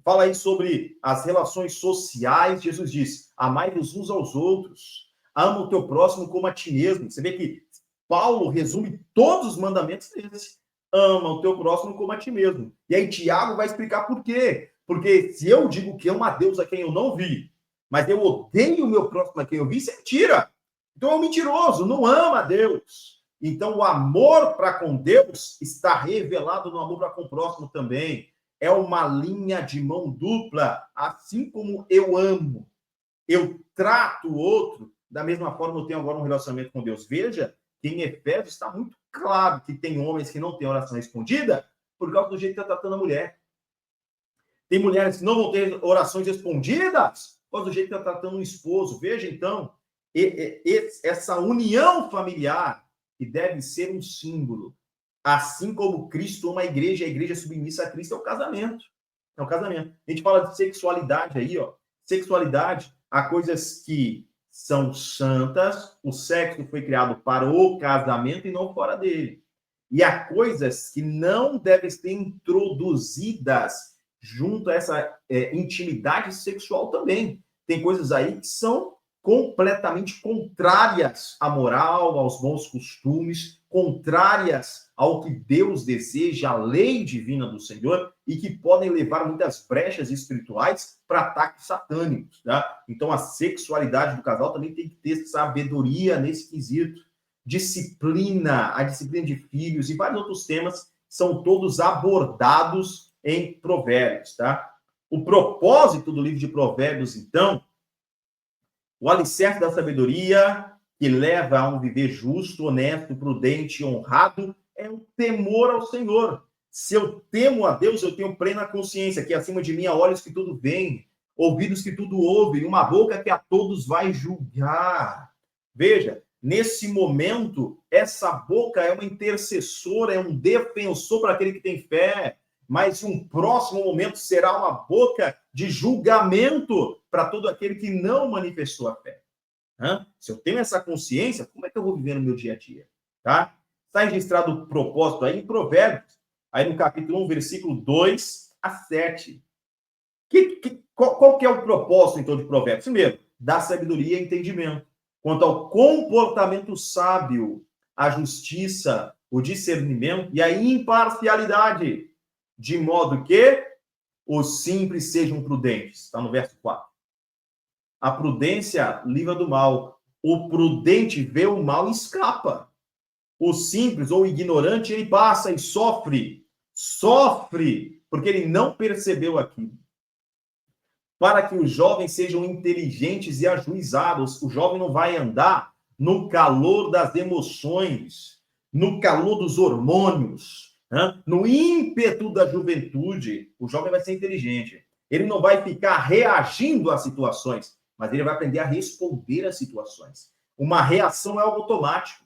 A: Fala aí sobre as relações sociais. Jesus diz, amai-vos uns aos outros. Ama o teu próximo como a ti mesmo. Você vê que Paulo resume todos os mandamentos desse. Ama o teu próximo como a ti mesmo. E aí Tiago vai explicar por quê. Porque se eu digo que amo a Deus a quem eu não vi, mas eu odeio o meu próximo a quem eu vi, isso é mentira. Então é um mentiroso, não ama a Deus. Então o amor para com Deus está revelado no amor para com o próximo também. É uma linha de mão dupla. Assim como eu amo, eu trato o outro, da mesma forma eu tenho agora um relacionamento com Deus. Veja que em Efésios está muito claro que tem homens que não têm oração respondida por causa do jeito que está tratando a mulher. Tem mulheres que não vão ter orações respondidas por causa do jeito que está tratando o esposo. Veja, então, essa união familiar que deve ser um símbolo. Assim como Cristo ama a igreja submissa a Cristo, é o casamento. É o casamento. A gente fala de sexualidade aí, ó. Sexualidade, há coisas que são santas, o sexo foi criado para o casamento e não fora dele. E há coisas que não devem ser introduzidas junto a essa intimidade sexual também. Tem coisas aí que são completamente contrárias à moral, aos bons costumes, contrárias ao que Deus deseja, a lei divina do Senhor, e que podem levar muitas brechas espirituais para ataques satânicos. Tá? Então, a sexualidade do casal também tem que ter sabedoria nesse quesito. Disciplina, a disciplina de filhos e vários outros temas são todos abordados em Provérbios. Tá? O propósito do livro de Provérbios, então, o alicerce da sabedoria que leva a um viver justo, honesto, prudente e honrado é o temor ao Senhor. Se eu temo a Deus, eu tenho plena consciência que acima de mim há olhos que tudo veem, ouvidos que tudo ouvem, uma boca que a todos vai julgar. Veja, nesse momento, essa boca é uma intercessora, é um defensor para aquele que tem fé, mas um próximo momento será uma boca de julgamento para todo aquele que não manifestou a fé. Se eu tenho essa consciência, como é que eu vou viver no meu dia a dia? Tá? Está registrado o propósito aí em Provérbios, aí no capítulo 1, versículo 2 a 7. Qual que é o propósito, então, de Provérbios? Primeiro, dar sabedoria e entendimento. Quanto ao comportamento sábio, a justiça, o discernimento e a imparcialidade, de modo que os simples sejam prudentes. Está no verso 4. A prudência livra do mal. O prudente vê o mal e escapa. O simples ou o ignorante, ele passa e sofre. Sofre, porque ele não percebeu aquilo. Para que os jovens sejam inteligentes e ajuizados, o jovem não vai andar no calor das emoções, no calor dos hormônios, né? No ímpeto da juventude. O jovem vai ser inteligente. Ele não vai ficar reagindo às situações, mas ele vai aprender a responder às situações. Uma reação é algo automático.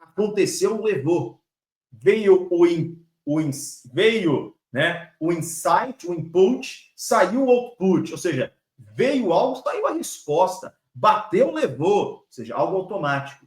A: Aconteceu, levou. Veio o insight, o input, saiu o output, ou seja, veio algo, saiu a resposta. Bateu, levou, ou seja, algo automático.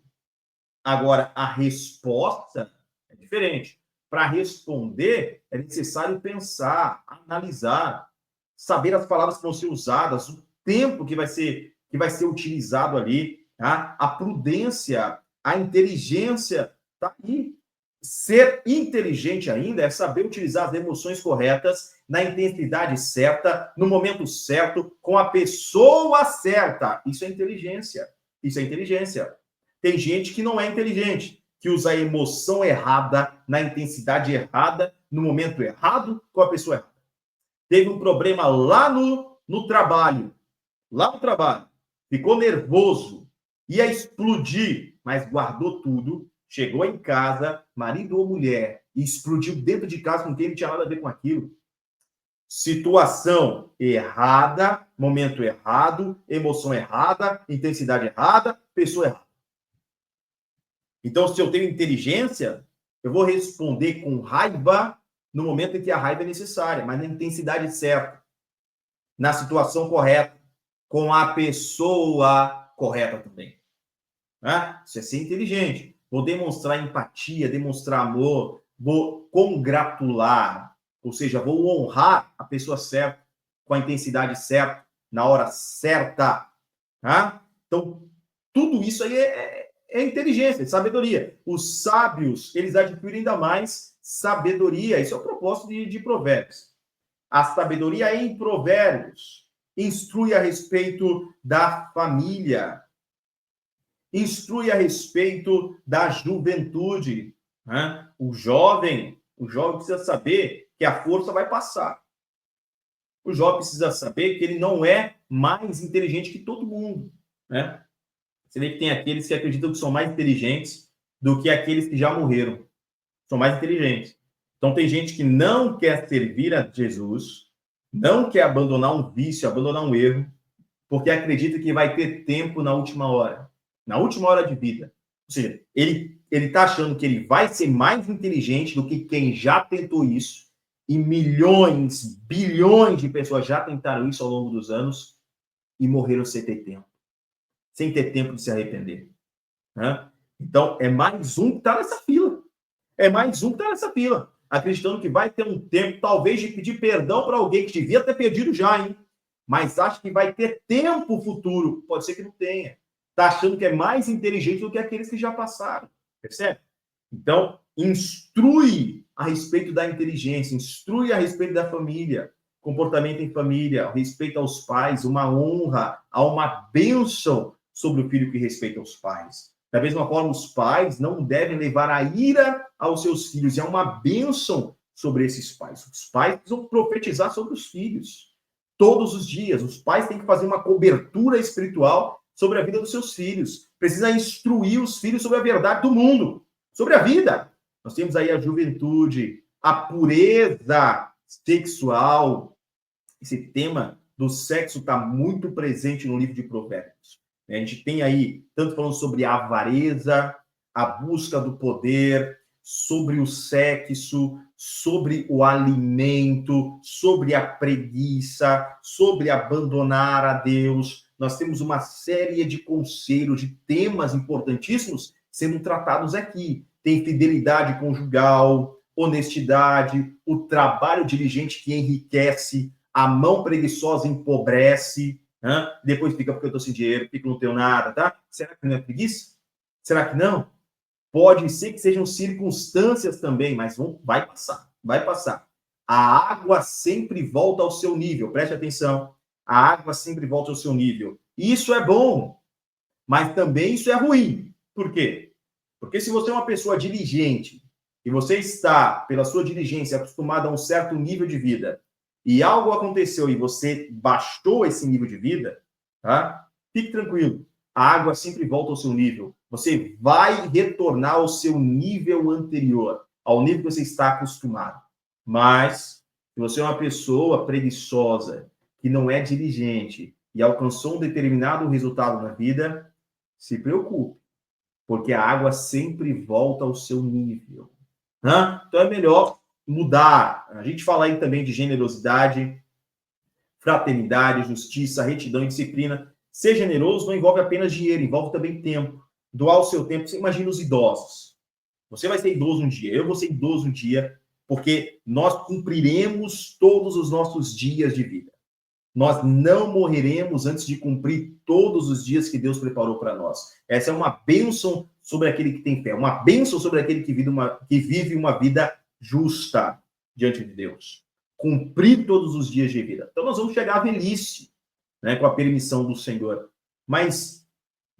A: Agora, a resposta é diferente. Para responder, é necessário pensar, analisar, saber as palavras que vão ser usadas, o tempo que vai ser utilizado ali, tá? A prudência, a inteligência está aí. Ser inteligente ainda é saber utilizar as emoções corretas, na intensidade certa, no momento certo, com a pessoa certa. Isso é inteligência. Isso é inteligência. Tem gente que não é inteligente, que usa a emoção errada, na intensidade errada, no momento errado, com a pessoa errada. Teve um problema lá no trabalho. Lá no trabalho. Ficou nervoso. Ia explodir, mas guardou tudo. Chegou em casa, marido ou mulher, e explodiu dentro de casa com quem não tinha nada a ver com aquilo. Situação errada, momento errado, emoção errada, intensidade errada, pessoa errada. Então, se eu tenho inteligência, eu vou responder com raiva no momento em que a raiva é necessária, mas na intensidade certa, na situação correta, com a pessoa correta também. Né? Isso é ser inteligente. Vou demonstrar empatia, demonstrar amor, vou congratular, ou seja, vou honrar a pessoa certa, com a intensidade certa, na hora certa. Tá? Então, tudo isso aí é inteligência, é sabedoria. Os sábios, eles adquirem ainda mais sabedoria. Isso é o propósito de Provérbios. A sabedoria em Provérbios instrui a respeito da família, instrui a respeito da juventude. Né? O jovem precisa saber que a força vai passar. O jovem precisa saber que ele não é mais inteligente que todo mundo. Né? Você vê que tem aqueles que acreditam que são mais inteligentes do que aqueles que já morreram. São mais inteligentes. Então, tem gente que não quer servir a Jesus, não quer abandonar um vício, abandonar um erro, porque acredita que vai ter tempo na última hora de vida. Ou seja, ele está achando que ele vai ser mais inteligente do que quem já tentou isso, e milhões, bilhões de pessoas já tentaram isso ao longo dos anos e morreram sem ter tempo de se arrepender. Né? Então, é mais um que está nessa fila. Acreditando que vai ter um tempo, talvez, de pedir perdão para alguém que devia ter perdido já, hein? Mas acha que vai ter tempo futuro. Pode ser que não tenha. Está achando que é mais inteligente do que aqueles que já passaram. Percebe? Então, instrui a respeito da inteligência, instrui a respeito da família, comportamento em família, respeito aos pais, uma honra, há uma bênção sobre o filho que respeita os pais. Da mesma forma, os pais não devem levar a ira aos seus filhos. É uma bênção sobre esses pais. Os pais precisam profetizar sobre os filhos. Todos os dias, os pais têm que fazer uma cobertura espiritual sobre a vida dos seus filhos. Precisa instruir os filhos sobre a verdade do mundo, sobre a vida. Nós temos aí a juventude, a pureza sexual. Esse tema do sexo está muito presente no livro de Provérbios. A gente tem aí, tanto falando sobre a avareza, a busca do poder, sobre o sexo, sobre o alimento, sobre a preguiça, sobre abandonar a Deus. Nós temos uma série de conselhos, de temas importantíssimos sendo tratados aqui. Tem fidelidade conjugal, honestidade, o trabalho diligente que enriquece, a mão preguiçosa empobrece, né? Depois fica porque eu estou sem dinheiro, porque eu não tenho nada, tá? Será que não é preguiça? Será que não? Pode ser que sejam circunstâncias também, mas vai passar, vai passar. A água sempre volta ao seu nível, preste atenção. A água sempre volta ao seu nível. Isso é bom, mas também isso é ruim. Por quê? Porque se você é uma pessoa diligente e você está, pela sua diligência, acostumado a um certo nível de vida e algo aconteceu e você baixou esse nível de vida, tá? Fique tranquilo. A água sempre volta ao seu nível. Você vai retornar ao seu nível anterior, ao nível que você está acostumado. Mas, se você é uma pessoa preguiçosa, que não é diligente e alcançou um determinado resultado na vida, se preocupe, porque a água sempre volta ao seu nível. Né? Então é melhor mudar. A gente fala aí também de generosidade, fraternidade, justiça, retidão e disciplina. Ser generoso não envolve apenas dinheiro, envolve também tempo. Doar o seu tempo. Você imagina os idosos. Você vai ser idoso um dia, eu vou ser idoso um dia, porque nós cumpriremos todos os nossos dias de vida. Nós não morreremos antes de cumprir todos os dias que Deus preparou para nós. Essa é uma bênção sobre aquele que tem fé, uma bênção sobre aquele que vive uma vida justa diante de Deus. Cumprir todos os dias de vida. Então nós vamos chegar à velhice, né, com a permissão do Senhor. Mas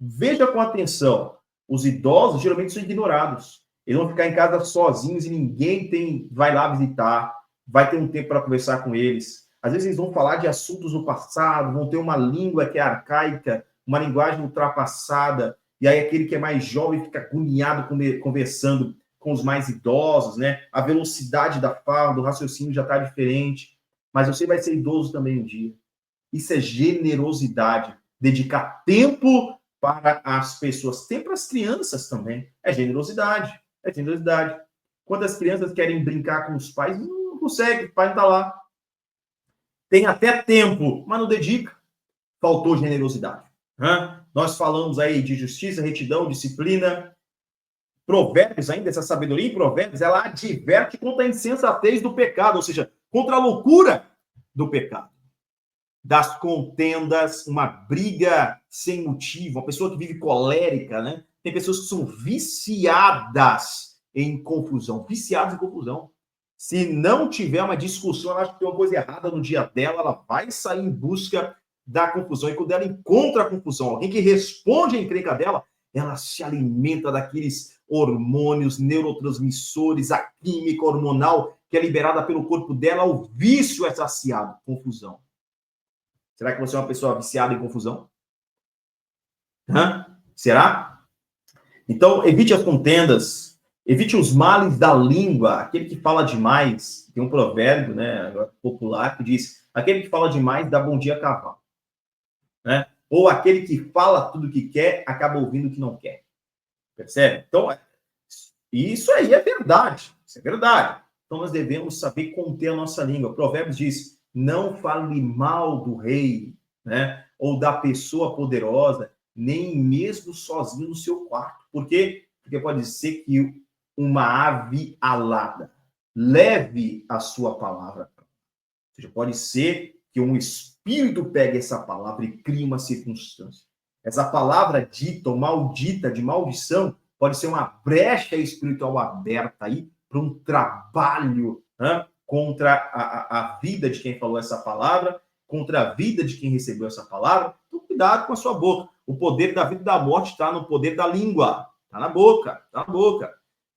A: veja com atenção, os idosos geralmente são ignorados. Eles vão ficar em casa sozinhos e ninguém vai lá visitar, vai ter um tempo para conversar com eles. Às vezes eles vão falar de assuntos do passado, vão ter uma língua que é arcaica, uma linguagem ultrapassada, e aí aquele que é mais jovem fica agoniado conversando com os mais idosos, né? A velocidade da fala, do raciocínio já está diferente. Mas você vai ser idoso também um dia. Isso é generosidade. Dedicar tempo para as pessoas. Tempo para as crianças também. É generosidade. É generosidade. Quando as crianças querem brincar com os pais, não consegue, o pai não está lá. Tem até tempo, mas não dedica. Faltou generosidade. Nós falamos aí de justiça, retidão, disciplina. Provérbios, ainda, essa sabedoria em Provérbios, ela adverte contra a insensatez do pecado, ou seja, contra a loucura do pecado. Das contendas, uma briga sem motivo, uma pessoa que vive colérica, né? Tem pessoas que são viciadas em confusão, viciadas em confusão. Se não tiver uma discussão, ela acha que tem uma coisa errada no dia dela, ela vai sair em busca da confusão. E quando ela encontra a confusão, alguém que responde à encrenca dela, ela se alimenta daqueles hormônios, neurotransmissores, a química hormonal que é liberada pelo corpo dela, o vício é saciado, confusão. Será que você é uma pessoa viciada em confusão? Será? Então, evite as contendas, evite os males da língua. Aquele que fala demais, tem um provérbio, né, popular que diz: aquele que fala demais dá bom dia a cavalo. Né? Ou aquele que fala tudo o que quer, acaba ouvindo o que não quer. Percebe? Então, isso aí é verdade. Isso é verdade. Então, nós devemos saber conter a nossa língua. Provérbios diz: não fale mal do rei, né? Ou da pessoa poderosa, nem mesmo sozinho no seu quarto. Por quê? Porque pode ser que uma ave alada leve a sua palavra. Ou seja, pode ser que um espírito pegue essa palavra e crie uma circunstância. Essa palavra dita ou maldita, de maldição, pode ser uma brecha espiritual aberta aí para um trabalho, né, contra a vida de quem falou essa palavra, contra a vida de quem recebeu essa palavra. Então, cuidado com a sua boca. O poder da vida e da morte está no poder da língua. Está na boca, está na boca.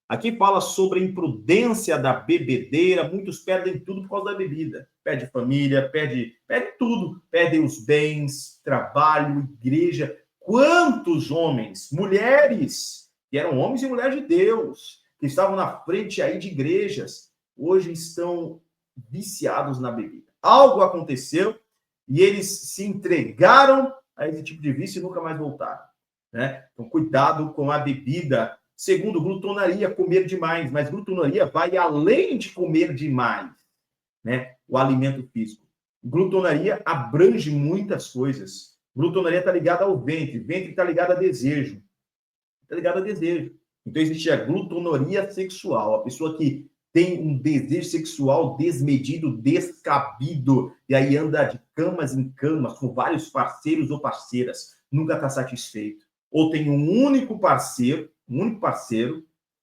A: Aqui fala sobre a imprudência da bebedeira. Muitos perdem tudo por causa da bebida. Perde família, perde tudo. Perdem os bens, trabalho, igreja. Quantos homens, mulheres, que eram homens e mulheres de Deus, que estavam na frente aí de igrejas, hoje estão viciados na bebida. Algo aconteceu e eles se entregaram a esse tipo de vício e nunca mais voltaram. Né? Então, cuidado com a bebida. Segundo, glutonaria, comer demais. Mas glutonaria vai além de comer demais, né? O alimento físico. Glutonaria abrange muitas coisas. Glutonaria está ligada ao ventre. Ventre está ligado a desejo. Está ligado a desejo. Então, existe a glutonaria sexual. A pessoa que tem um desejo sexual desmedido, descabido, e aí anda de camas em camas com vários parceiros ou parceiras. Nunca está satisfeito. Ou tem um único parceiro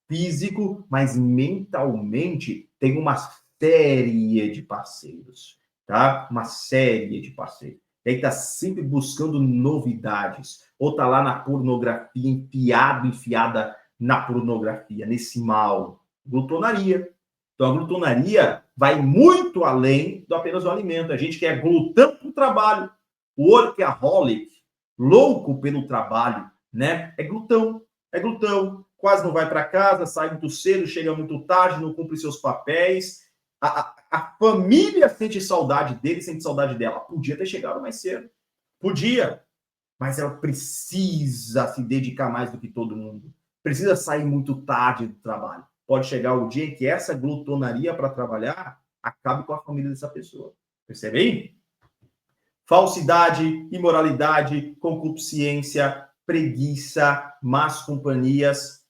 A: físico, mas mentalmente tem uma série de parceiros, tá? Uma série de parceiros. e aí está sempre buscando novidades, ou está lá na pornografia, enfiada na pornografia, nesse mal. Glutonaria. Então, a glutonaria vai muito além do apenas o alimento. A gente que é glutão para o trabalho, o workaholic, louco pelo trabalho, né? É glutão, quase não vai para casa, sai muito cedo, chega muito tarde, não cumpre seus papéis. A família sente saudade dele, sente saudade dela. Podia ter chegado mais cedo. Podia. Mas ela precisa se dedicar mais do que todo mundo. Precisa sair muito tarde do trabalho. Pode chegar o dia em que essa glutonaria para trabalhar acabe com a família dessa pessoa. Percebe aí? Falsidade, imoralidade, concupiscência, preguiça, más companhias.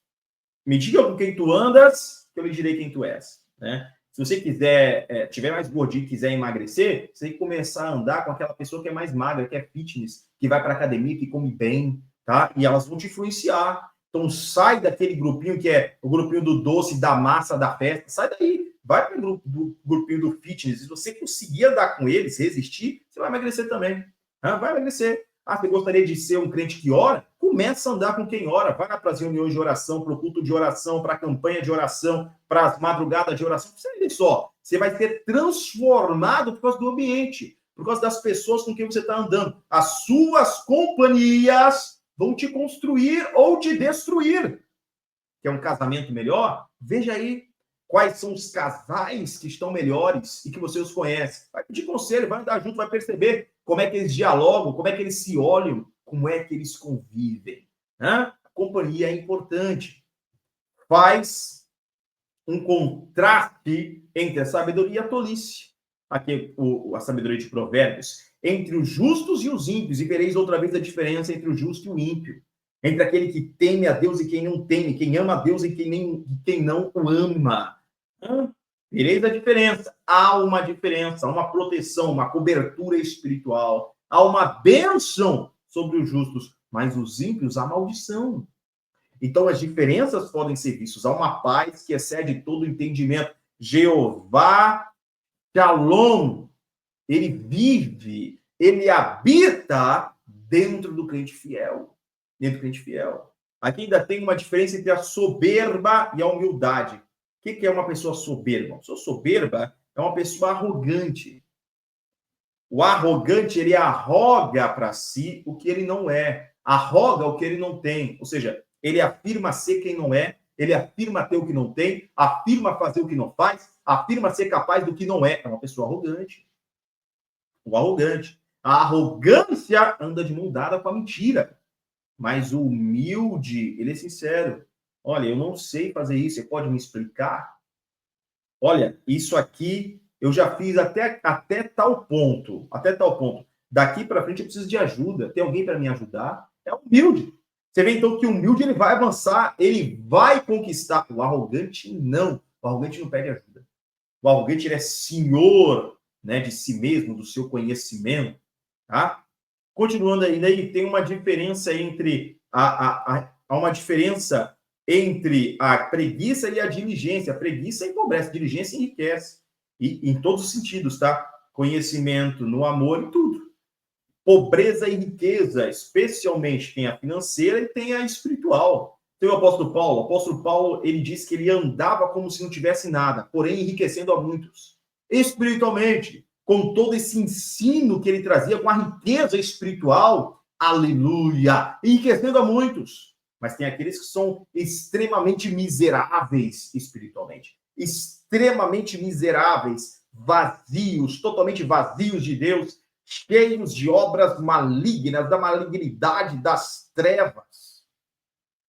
A: Me diga com quem tu andas, que eu lhe direi quem tu és, né? Se você quiser, tiver mais gordinho e quiser emagrecer, você tem que começar a andar com aquela pessoa que é mais magra, que é fitness, que vai para academia, que come bem, tá? E elas vão te influenciar. Então sai daquele grupinho que é o grupinho do doce, da massa, da festa. Sai daí. Vai para o grupinho do fitness. Se você conseguir andar com eles, resistir, você vai emagrecer também. Vai emagrecer. Você gostaria de ser um crente que ora? Começa a andar com quem ora. Vai para as reuniões de oração, para o culto de oração, para a campanha de oração, para as madrugadas de oração. Olha só, você vai ser transformado por causa do ambiente, por causa das pessoas com quem você está andando. As suas companhias vão te construir ou te destruir. Quer um casamento melhor? Veja aí quais são os casais que estão melhores e que você os conhece. Vai pedir conselho, vai andar junto, vai perceber como é que eles dialogam, como é que eles se olham, como é que eles convivem. A companhia é importante. Faz um contraste entre a sabedoria e a tolice. Aqui a sabedoria de Provérbios. Entre os justos e os ímpios, e vereis outra vez a diferença entre o justo e o ímpio. Entre aquele que teme a Deus e quem não teme, quem ama a Deus e quem não o ama. Vereis a diferença. Há uma diferença, há uma proteção, uma cobertura espiritual. Há uma bênção sobre os justos, mas os ímpios, há maldição. Então, as diferenças podem ser vistas. Há uma paz que excede todo entendimento. Jeová Shalom, ele vive, ele habita dentro do crente fiel. Dentro do crente fiel. Aqui ainda tem uma diferença entre a soberba e a humildade. O que é uma pessoa soberba? Uma pessoa soberba é uma pessoa arrogante. O arrogante, ele arroga para si o que ele não é. Arroga o que ele não tem. Ou seja, ele afirma ser quem não é, ele afirma ter o que não tem, afirma fazer o que não faz, afirma ser capaz do que não é. É uma pessoa arrogante. O arrogante. A arrogância anda de mão dada com a mentira. Mas o humilde, ele é sincero. Olha, eu não sei fazer isso, você pode me explicar? Olha, isso aqui eu já fiz até tal ponto. Até tal ponto. Daqui para frente eu preciso de ajuda. Tem alguém para me ajudar? É humilde. Você vê então que o humilde ele vai avançar, ele vai conquistar. O arrogante não. O arrogante não pede ajuda. O arrogante ele é senhor, né, de si mesmo, do seu conhecimento, tá? Continuando aí, tem uma diferença entre há uma diferença entre a preguiça e a diligência. A preguiça empobrece, a diligência enriquece. E em todos os sentidos, tá? Conhecimento, no amor e tudo. Pobreza e riqueza, especialmente tem a financeira e tem a espiritual. Tem o apóstolo Paulo, ele disse que ele andava como se não tivesse nada, porém enriquecendo a muitos. Espiritualmente, com todo esse ensino que ele trazia, com a riqueza espiritual, aleluia, enriquecendo a muitos. Mas tem aqueles que são extremamente miseráveis espiritualmente, extremamente miseráveis, vazios, totalmente vazios de Deus, cheios de obras malignas, da malignidade das trevas.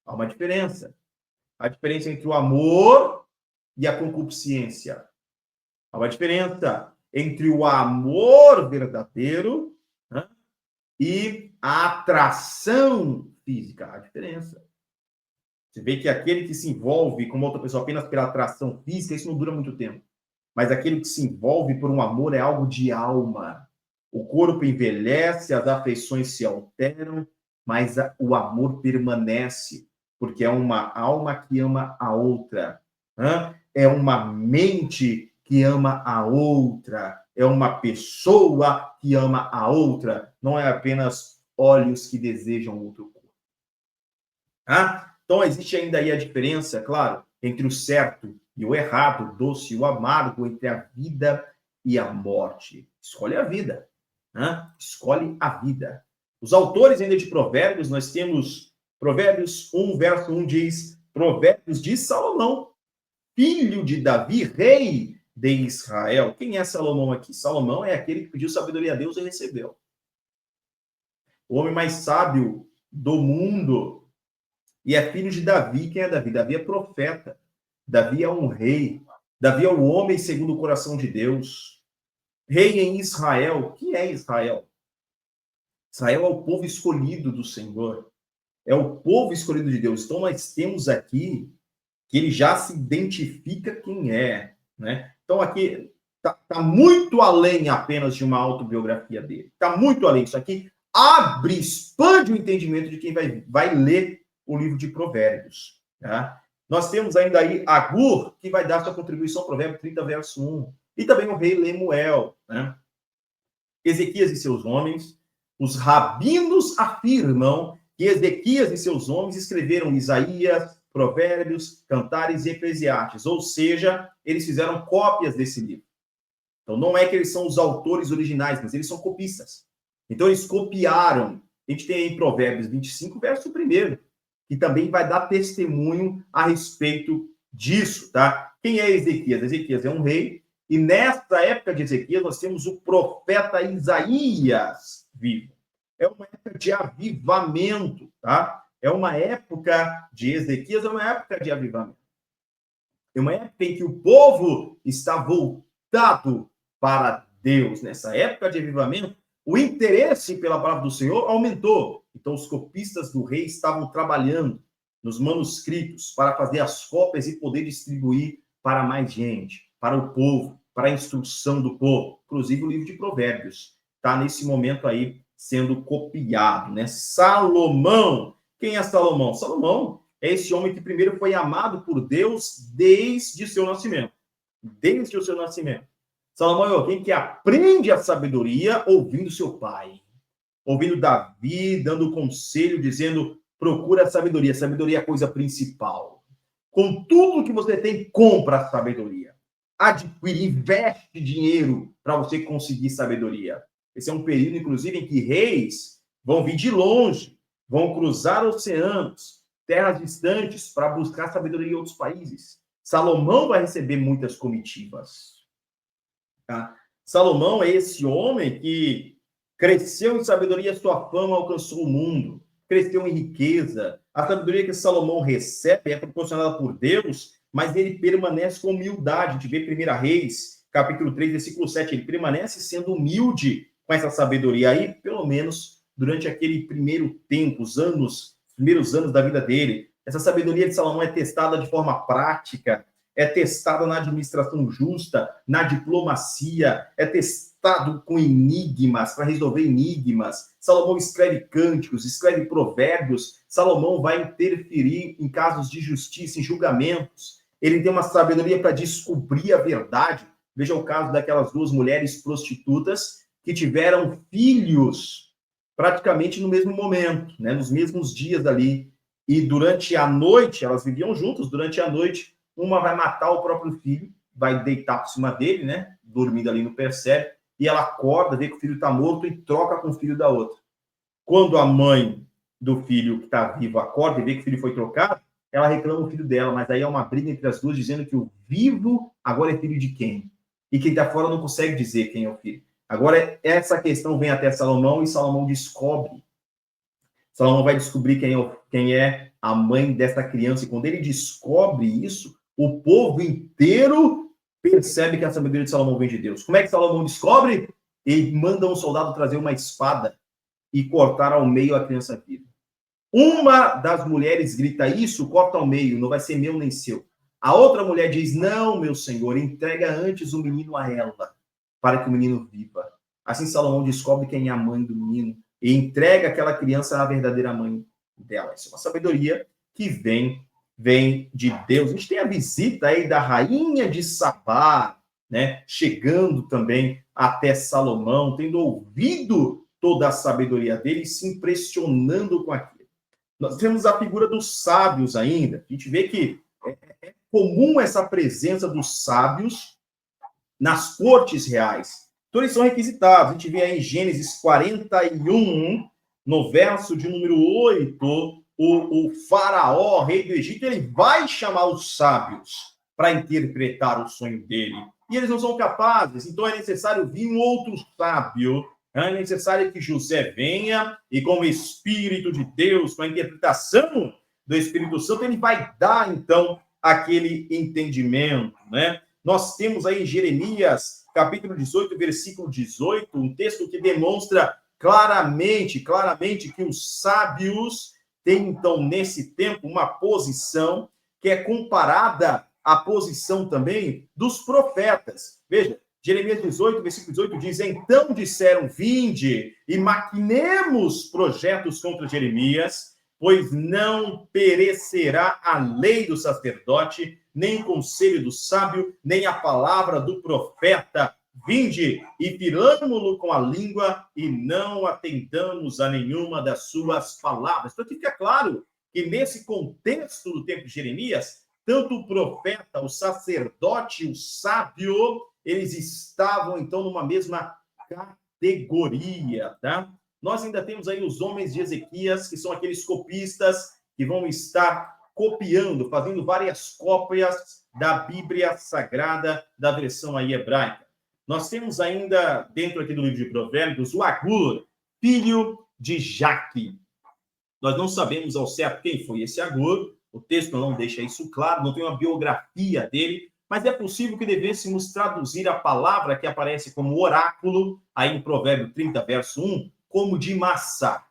A: Há uma diferença. A diferença entre o amor e a concupiscência. Há uma diferença entre o amor verdadeiro, né, e a atração física. Há diferença. Você vê que aquele que se envolve com outra pessoa apenas pela atração física, isso não dura muito tempo. Mas aquele que se envolve por um amor é algo de alma. O corpo envelhece, as afeições se alteram, mas o amor permanece, porque é uma alma que ama a outra. É uma mente que ama a outra. É uma pessoa que ama a outra. não é apenas olhos que desejam outro corpo. Ah? Então, existe ainda aí a diferença, claro, entre o certo e o errado, o doce e o amargo, entre a vida e a morte. Escolhe a vida. Né? Escolhe a vida. Os autores ainda de Provérbios, nós temos Provérbios 1, verso 1 diz, Provérbios de Salomão, filho de Davi, rei de Israel. Quem é Salomão aqui? Salomão é aquele que pediu sabedoria a Deus e recebeu. O homem mais sábio do mundo. E é filho de Davi. Quem é Davi? Davi é profeta. Davi é um rei. Davi é o homem segundo o coração de Deus. Rei em Israel. Quem é Israel? Israel é o povo escolhido do Senhor. É o povo escolhido de Deus. Então, nós temos aqui que ele já se identifica quem é, né? Então, aqui tá muito além apenas de uma autobiografia dele. Tá muito além. Isso aqui abre, expande o entendimento de quem vai ler o livro de Provérbios. Tá? Nós temos ainda aí Agur, que vai dar sua contribuição, Provérbio 30, verso 1. E também o rei Lemuel. Né? Ezequias e seus homens. Os rabinos afirmam que Ezequias e seus homens escreveram Isaías, Provérbios, Cantares e Eclesiastes. Ou seja, eles fizeram cópias desse livro. Então, não é que eles são os autores originais, mas eles são copistas. Então, eles copiaram. A gente tem aí Provérbios 25, verso 1, que também vai dar testemunho a respeito disso, tá? Quem é Ezequias? Ezequias é um rei, e nesta época de Ezequias nós temos o profeta Isaías vivo. É uma época de avivamento, tá? É uma época de Ezequias, é uma época de avivamento. É uma época em que o povo está voltado para Deus. Nessa época de avivamento, o interesse pela palavra do Senhor aumentou. Então, os copistas do rei estavam trabalhando nos manuscritos para fazer as cópias e poder distribuir para mais gente, para o povo, para a instrução do povo. Inclusive, o livro de Provérbios está nesse momento aí sendo copiado, né? Salomão. Quem é Salomão? Salomão é esse homem que primeiro foi amado por Deus desde o seu nascimento. Desde o seu nascimento. Salomão é alguém que aprende a sabedoria ouvindo seu pai. Ouvindo Davi, dando conselho, dizendo, procura a sabedoria. Sabedoria é a coisa principal. Com tudo que você tem, compra a sabedoria. Adquire, investe dinheiro para você conseguir sabedoria. Esse é um período, inclusive, em que reis vão vir de longe, vão cruzar oceanos, terras distantes, para buscar sabedoria em outros países. Salomão vai receber muitas comitivas. Tá? Salomão é esse homem que cresceu em sabedoria, sua fama alcançou o mundo, cresceu em riqueza. A sabedoria que Salomão recebe é proporcionada por Deus, mas ele permanece com humildade. A gente vê 1 Reis, capítulo 3, versículo 7, ele permanece sendo humilde com essa sabedoria aí, pelo menos durante aquele primeiro tempo, os primeiros anos da vida dele. Essa sabedoria de Salomão é testada de forma prática, é testada na administração justa, na diplomacia, é testado com enigmas, para resolver enigmas. Salomão escreve cânticos, escreve provérbios. Salomão vai interferir em casos de justiça, em julgamentos. Ele tem uma sabedoria para descobrir a verdade. Veja o caso daquelas duas mulheres prostitutas que tiveram filhos praticamente no mesmo momento, né? Nos mesmos dias ali. E durante a noite, elas viviam juntas, durante a noite, uma vai matar o próprio filho, vai deitar por cima dele, né? Dormindo ali no percebe, e ela acorda, vê que o filho está morto e troca com o filho da outra. Quando a mãe do filho que está vivo acorda e vê que o filho foi trocado, ela reclama o filho dela, mas aí é uma briga entre as duas, dizendo que o vivo agora é filho de quem? E quem está fora não consegue dizer quem é o filho. Agora, essa questão vem até Salomão e Salomão descobre. Salomão vai descobrir quem é a mãe dessa criança. E quando ele descobre isso, o povo inteiro percebe que a sabedoria de Salomão vem de Deus. Como é que Salomão descobre? Ele manda um soldado trazer uma espada e cortar ao meio a criança viva. Uma das mulheres grita, isso, corta ao meio, não vai ser meu nem seu. A outra mulher diz, não, meu senhor, entrega antes o menino a ela, para que o menino viva. Assim Salomão descobre quem é a mãe do menino e entrega aquela criança à verdadeira mãe dela. Isso é uma sabedoria que vem de Deus. A gente tem a visita aí da rainha de Sabá, né, chegando também até Salomão, tendo ouvido toda a sabedoria dele, se impressionando com aquilo. Nós temos a figura dos sábios ainda. A gente vê que é comum essa presença dos sábios nas cortes reais. Então, eles são requisitados. A gente vê aí em Gênesis 41, no verso de número 8, o faraó, rei do Egito, ele vai chamar os sábios para interpretar o sonho dele. E eles não são capazes, então é necessário vir um outro sábio. É necessário que José venha e, com o Espírito de Deus, com a interpretação do Espírito Santo, ele vai dar, então, aquele entendimento, né? Nós temos aí em Jeremias, capítulo 18, versículo 18, um texto que demonstra claramente que os sábios têm, então, nesse tempo, uma posição que é comparada à posição também dos profetas. Veja, Jeremias 18, versículo 18 diz: então disseram, vinde e maquinemos projetos contra Jeremias, pois não perecerá a lei do sacerdote, nem o conselho do sábio, nem a palavra do profeta. Vinde e firamo-lo com a língua e não atendamos a nenhuma das suas palavras. Então, aqui fica claro que nesse contexto do tempo de Jeremias, tanto o profeta, o sacerdote, o sábio, eles estavam, então, numa mesma categoria, tá? Nós ainda temos aí os homens de Ezequias, que são aqueles copistas que vão estar copiando, fazendo várias cópias da Bíblia Sagrada, da versão aí hebraica. Nós temos ainda, dentro aqui do livro de Provérbios, o Agur, filho de Jaque. Nós não sabemos ao certo quem foi esse Agur, o texto não deixa isso claro, não tem uma biografia dele, mas é possível que devêssemos traduzir a palavra que aparece como oráculo, aí em Provérbio 30, verso 1, como de Massá.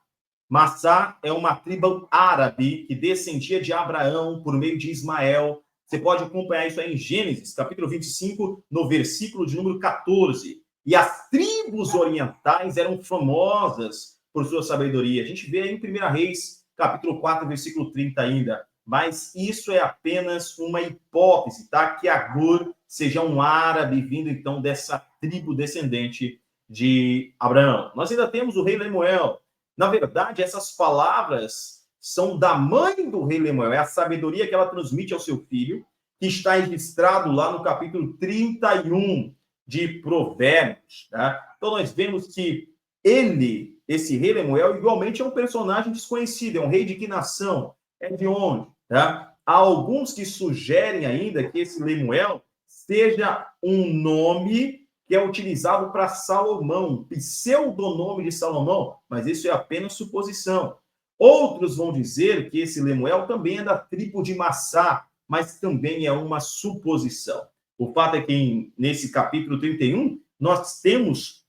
A: Massá é uma tribo árabe que descendia de Abraão por meio de Ismael. Você pode acompanhar isso aí em Gênesis, capítulo 25, no versículo de número 14. E as tribos orientais eram famosas por sua sabedoria. A gente vê aí em 1 Reis, capítulo 4, versículo 30 ainda. Mas isso é apenas uma hipótese, tá? Que Agur seja um árabe vindo, então, dessa tribo descendente de Abraão. Nós ainda temos o rei Lemuel. Na verdade, essas palavras são da mãe do rei Lemuel, é a sabedoria que ela transmite ao seu filho, que está registrado lá no capítulo 31 de Provérbios. Tá? Então, nós vemos que ele, esse rei Lemuel, igualmente é um personagem desconhecido. É um rei de que nação? É de onde? Tá? Há alguns que sugerem ainda que esse Lemuel seja um nome que é utilizado para Salomão, pseudonome de Salomão, mas isso é apenas suposição. Outros vão dizer que esse Lemuel também é da tribo de Massá, mas também é uma suposição. O fato é que nesse capítulo 31, nós temos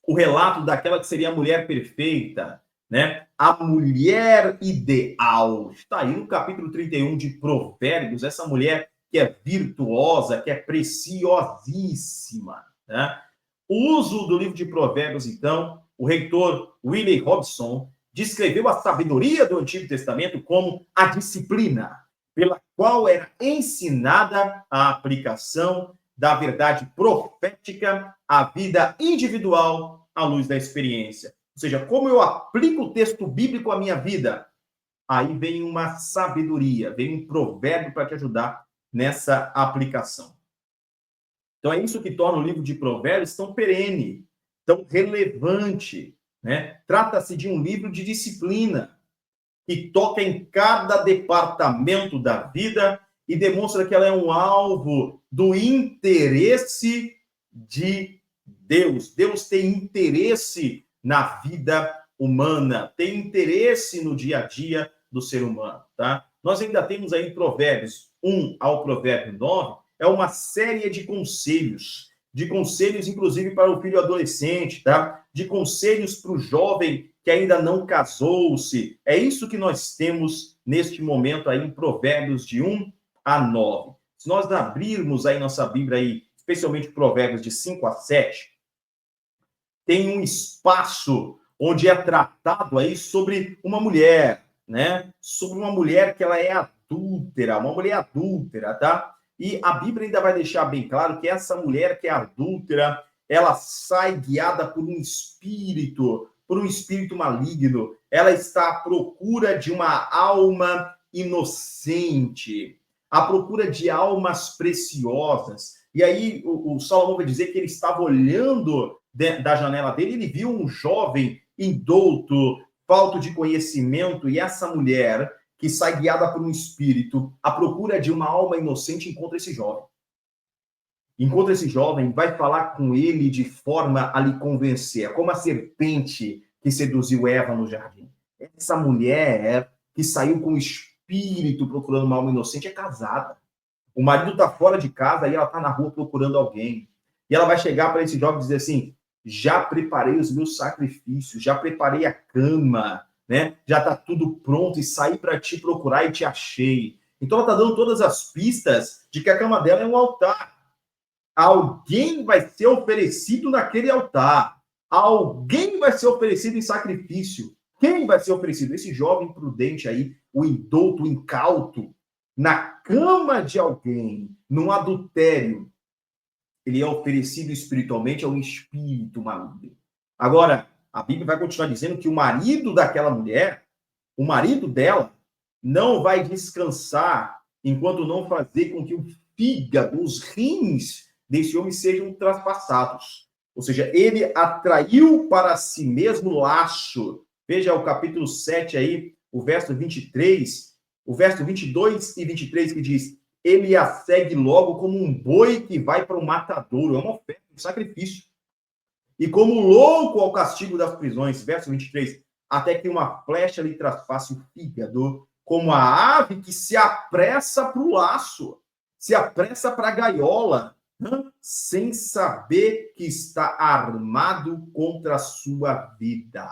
A: o relato daquela que seria a mulher perfeita, né? A mulher ideal. Está aí no capítulo 31 de Provérbios, essa mulher que é virtuosa, que é preciosíssima. Né? O uso do livro de Provérbios, então, o reitor Willie Robson descreveu a sabedoria do Antigo Testamento como a disciplina pela qual era ensinada a aplicação da verdade profética à vida individual à luz da experiência. Ou seja, como eu aplico o texto bíblico à minha vida, aí vem uma sabedoria, vem um provérbio para te ajudar nessa aplicação. Então, é isso que torna o livro de Provérbios tão perene, tão relevante. Né? Trata-se de um livro de disciplina, que toca em cada departamento da vida e demonstra que ela é um alvo do interesse de Deus. Deus tem interesse na vida humana, tem interesse no dia a dia do ser humano. Tá? Nós ainda temos aí em Provérbios 1 ao Provérbio 9, é uma série de conselhos, inclusive para o filho adolescente, tá? De conselhos para o jovem que ainda não casou-se. É isso que nós temos neste momento aí em Provérbios de 1 a 9. Se nós abrirmos aí nossa Bíblia, aí, especialmente Provérbios de 5 a 7, tem um espaço onde é tratado aí sobre uma mulher, né? Sobre uma mulher que ela é adúltera, uma mulher adúltera, tá? E a Bíblia ainda vai deixar bem claro que essa mulher que é adúltera, ela sai guiada por um espírito por um espírito maligno. Ela está à procura de uma alma inocente, à procura de almas preciosas. E aí o Salomão vai dizer que ele estava olhando da janela dele, ele viu um jovem indouto, falto de conhecimento, e essa mulher que sai guiada por um espírito à procura de uma alma inocente encontra esse jovem. Encontra esse jovem, vai falar com ele de forma a lhe convencer. É como a serpente que seduziu Eva no jardim. Essa mulher que saiu com o espírito procurando uma alma inocente é casada. O marido está fora de casa e ela está na rua procurando alguém. E ela vai chegar para esse jovem e dizer assim: já preparei os meus sacrifícios, já preparei a cama, né? Já está tudo pronto e saí para te procurar e te achei. Então ela está dando todas as pistas de que a cama dela é um altar. Alguém vai ser oferecido naquele altar. Alguém vai ser oferecido em sacrifício. Quem vai ser oferecido? Esse jovem prudente aí, o indouto, o incauto, na cama de alguém, num adultério. Ele é oferecido espiritualmente a um espírito maligno. Agora, a Bíblia vai continuar dizendo que o marido daquela mulher, o marido dela, não vai descansar enquanto não fazer com que o fígado, os rins desse homem sejam traspassados. Ou seja, ele atraiu para si mesmo laço. Veja o capítulo 7 aí, o verso 23, o verso 22 e 23 que diz: ele a segue logo como um boi que vai para o matadouro. É uma oferta, um sacrifício. E como louco ao castigo das prisões. Verso 23. Até que uma flecha lhe traspasse o fígado, como a ave que se apressa para o laço, se apressa para a gaiola, sem saber que está armado contra a sua vida.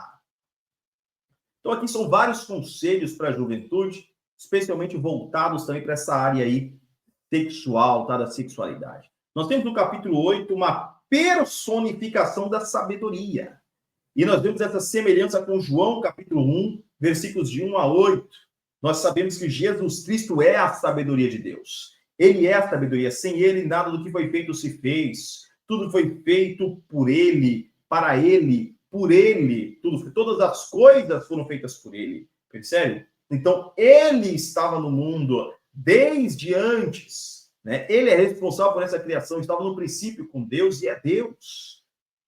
A: Então aqui são vários conselhos para a juventude, especialmente voltados também para essa área aí sexual, tá? Da sexualidade. Nós temos no capítulo 8 uma personificação da sabedoria. E nós vemos essa semelhança com João, capítulo 1, versículos de 1 a 8. Nós sabemos que Jesus Cristo é a sabedoria de Deus. Ele é a sabedoria. Sem ele, nada do que foi feito se fez. Tudo foi feito por ele, para ele, por ele. Todas as coisas foram feitas por ele. Percebe? Então, ele estava no mundo desde antes, né? Ele é responsável por essa criação, estava no princípio com Deus e é Deus.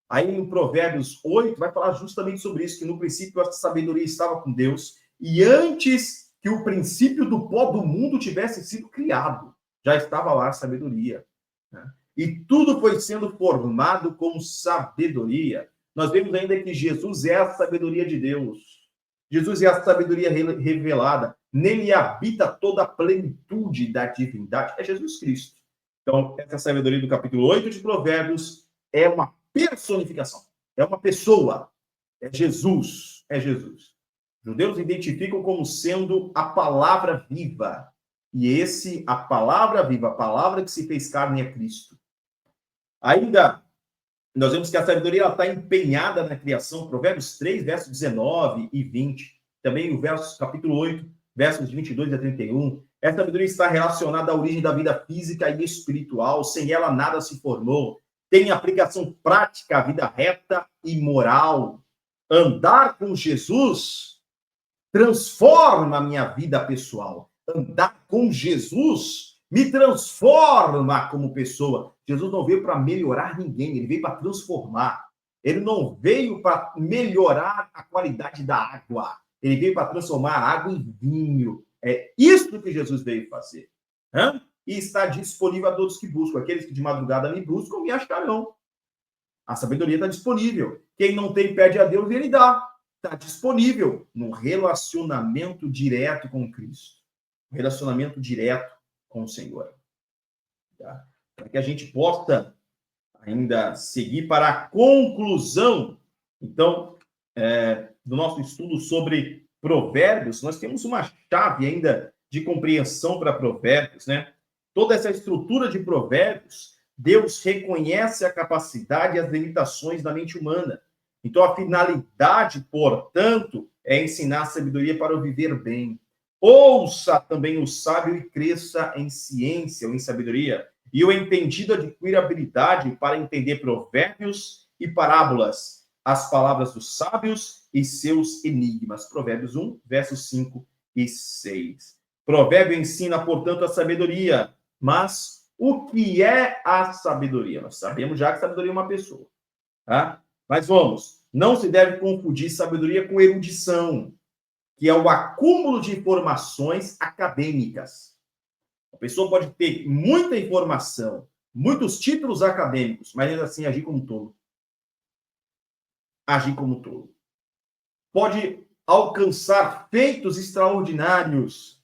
A: Aí em Provérbios 8 vai falar justamente sobre isso, que no princípio a sabedoria estava com Deus e antes que o princípio do pó do mundo tivesse sido criado, já estava lá a sabedoria, né? E tudo foi sendo formado com sabedoria. Nós vemos ainda que Jesus é a sabedoria de Deus. Jesus é a sabedoria revelada. Nele habita toda a plenitude da divindade. É Jesus Cristo. Então, essa sabedoria do capítulo 8 de Provérbios é uma personificação. É uma pessoa. É Jesus. É Jesus. Os judeus identificam como sendo a palavra viva. E a palavra viva, a palavra que se fez carne é Cristo. Ainda, nós vemos que a sabedoria está empenhada na criação. Provérbios 3, versos 19 e 20. Também o capítulo 8, versos 22 a 31. Essa sabedoria está relacionada à origem da vida física e espiritual. Sem ela, nada se formou. Tem aplicação prática à vida reta e moral. Andar com Jesus transforma a minha vida pessoal. Andar com Jesus me transforma como pessoa. Jesus não veio para melhorar ninguém, ele veio para transformar. Ele não veio para melhorar a qualidade da água. Ele veio para transformar a água em vinho. É isso que Jesus veio fazer. E está disponível a todos que buscam. Aqueles que de madrugada me buscam, me acharão. A sabedoria está disponível. Quem não tem, pede a Deus e ele dá. Está disponível no relacionamento direto com Cristo. Relacionamento direto com o Senhor. Tá? Para que a gente possa ainda seguir para a conclusão, então, do nosso estudo sobre Provérbios, nós temos uma chave ainda de compreensão para Provérbios, né? Toda essa estrutura de Provérbios, Deus reconhece a capacidade e as limitações da mente humana. Então, a finalidade, portanto, é ensinar a sabedoria para o viver bem. Ouça também o sábio e cresça em ciência ou em sabedoria. E o entendido adquire habilidade para entender provérbios e parábolas. as palavras dos sábios e seus enigmas. Provérbios 1, versos 5 e 6. Provérbio ensina, portanto, a sabedoria. Mas o que é a sabedoria? Nós sabemos já que sabedoria é uma pessoa. Tá? Mas vamos, não se deve confundir sabedoria com erudição, que é o acúmulo de informações acadêmicas. A pessoa pode ter muita informação, muitos títulos acadêmicos, mas ainda assim agir como tolo. Agir como tolo. Pode alcançar feitos extraordinários,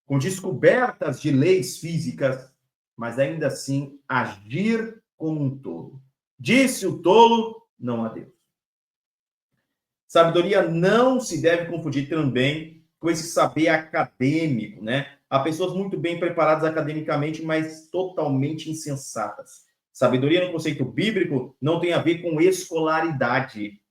A: com descobertas de leis físicas, mas ainda assim agir como um tolo. Disse o tolo, não a Deus. Sabedoria não se deve confundir também com esse saber acadêmico, né? Há pessoas muito bem preparadas academicamente, mas totalmente insensatas. Sabedoria no conceito bíblico não tem a ver com escolaridade,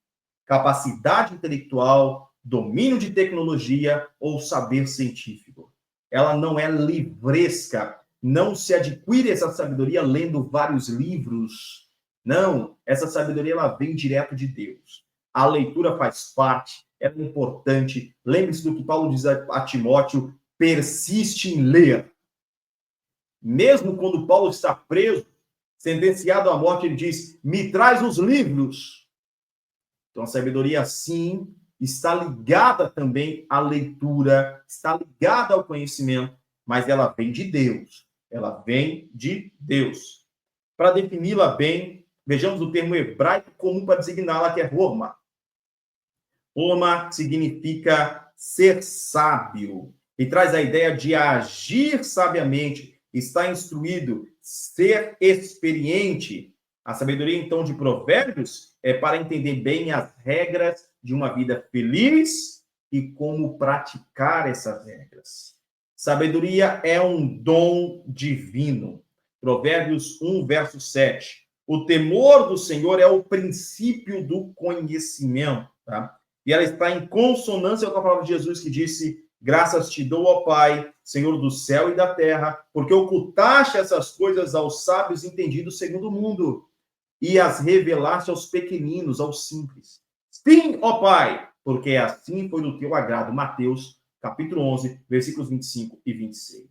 A: capacidade intelectual, domínio de tecnologia ou saber científico. Ela não é livresca. Não se adquire essa sabedoria lendo vários livros. Não, essa sabedoria ela vem direto de Deus. A leitura faz parte, é importante. Lembre-se do que Paulo diz a Timóteo, persiste em ler. Mesmo quando Paulo está preso, sentenciado à morte, ele diz, me traz os livros. Então, a sabedoria, sim, está ligada também à leitura, está ligada ao conhecimento, mas ela vem de Deus. Ela vem de Deus. Para defini-la bem, vejamos o termo hebraico comum para designá-la, que é Roma. Roma significa ser sábio e traz a ideia de agir sabiamente, estar instruído, ser experiente. A sabedoria, então, de Provérbios é para entender bem as regras de uma vida feliz e como praticar essas regras. Sabedoria é um dom divino. Provérbios 1, verso 7. O temor do Senhor é o princípio do conhecimento, tá? E ela está em consonância com a palavra de Jesus que disse, graças te dou, ó Pai, Senhor do céu e da terra, porque ocultaste essas coisas aos sábios entendidos segundo o mundo e as revelaste aos pequeninos, aos simples. Sim, ó Pai, porque assim foi do teu agrado. Mateus, capítulo 11, versículos 25 e 26.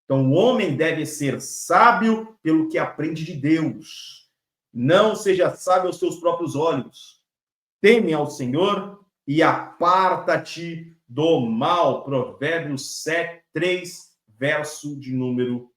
A: Então, o homem deve ser sábio pelo que aprende de Deus. Não seja sábio aos seus próprios olhos. Teme ao Senhor e aparta-te do mal. Provérbios 7, 3, verso de número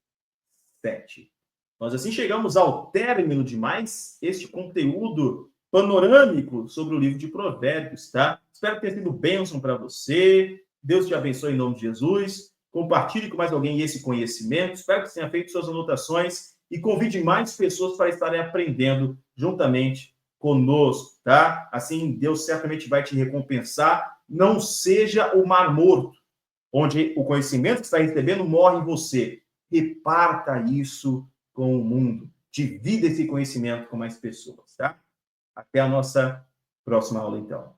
A: 7. Nós assim chegamos ao término de mais este conteúdo panorâmico sobre o livro de Provérbios, tá? Espero que tenha sido bênção para você. Deus te abençoe em nome de Jesus. Compartilhe com mais alguém esse conhecimento. Espero que você tenha feito suas anotações e convide mais pessoas para estarem aprendendo juntamente conosco, tá? Assim, Deus certamente vai te recompensar. Não seja o mar morto, onde o conhecimento que está recebendo morre em você. Reparta isso com o mundo. Divida esse conhecimento com mais pessoas, tá? Até a nossa próxima aula, então.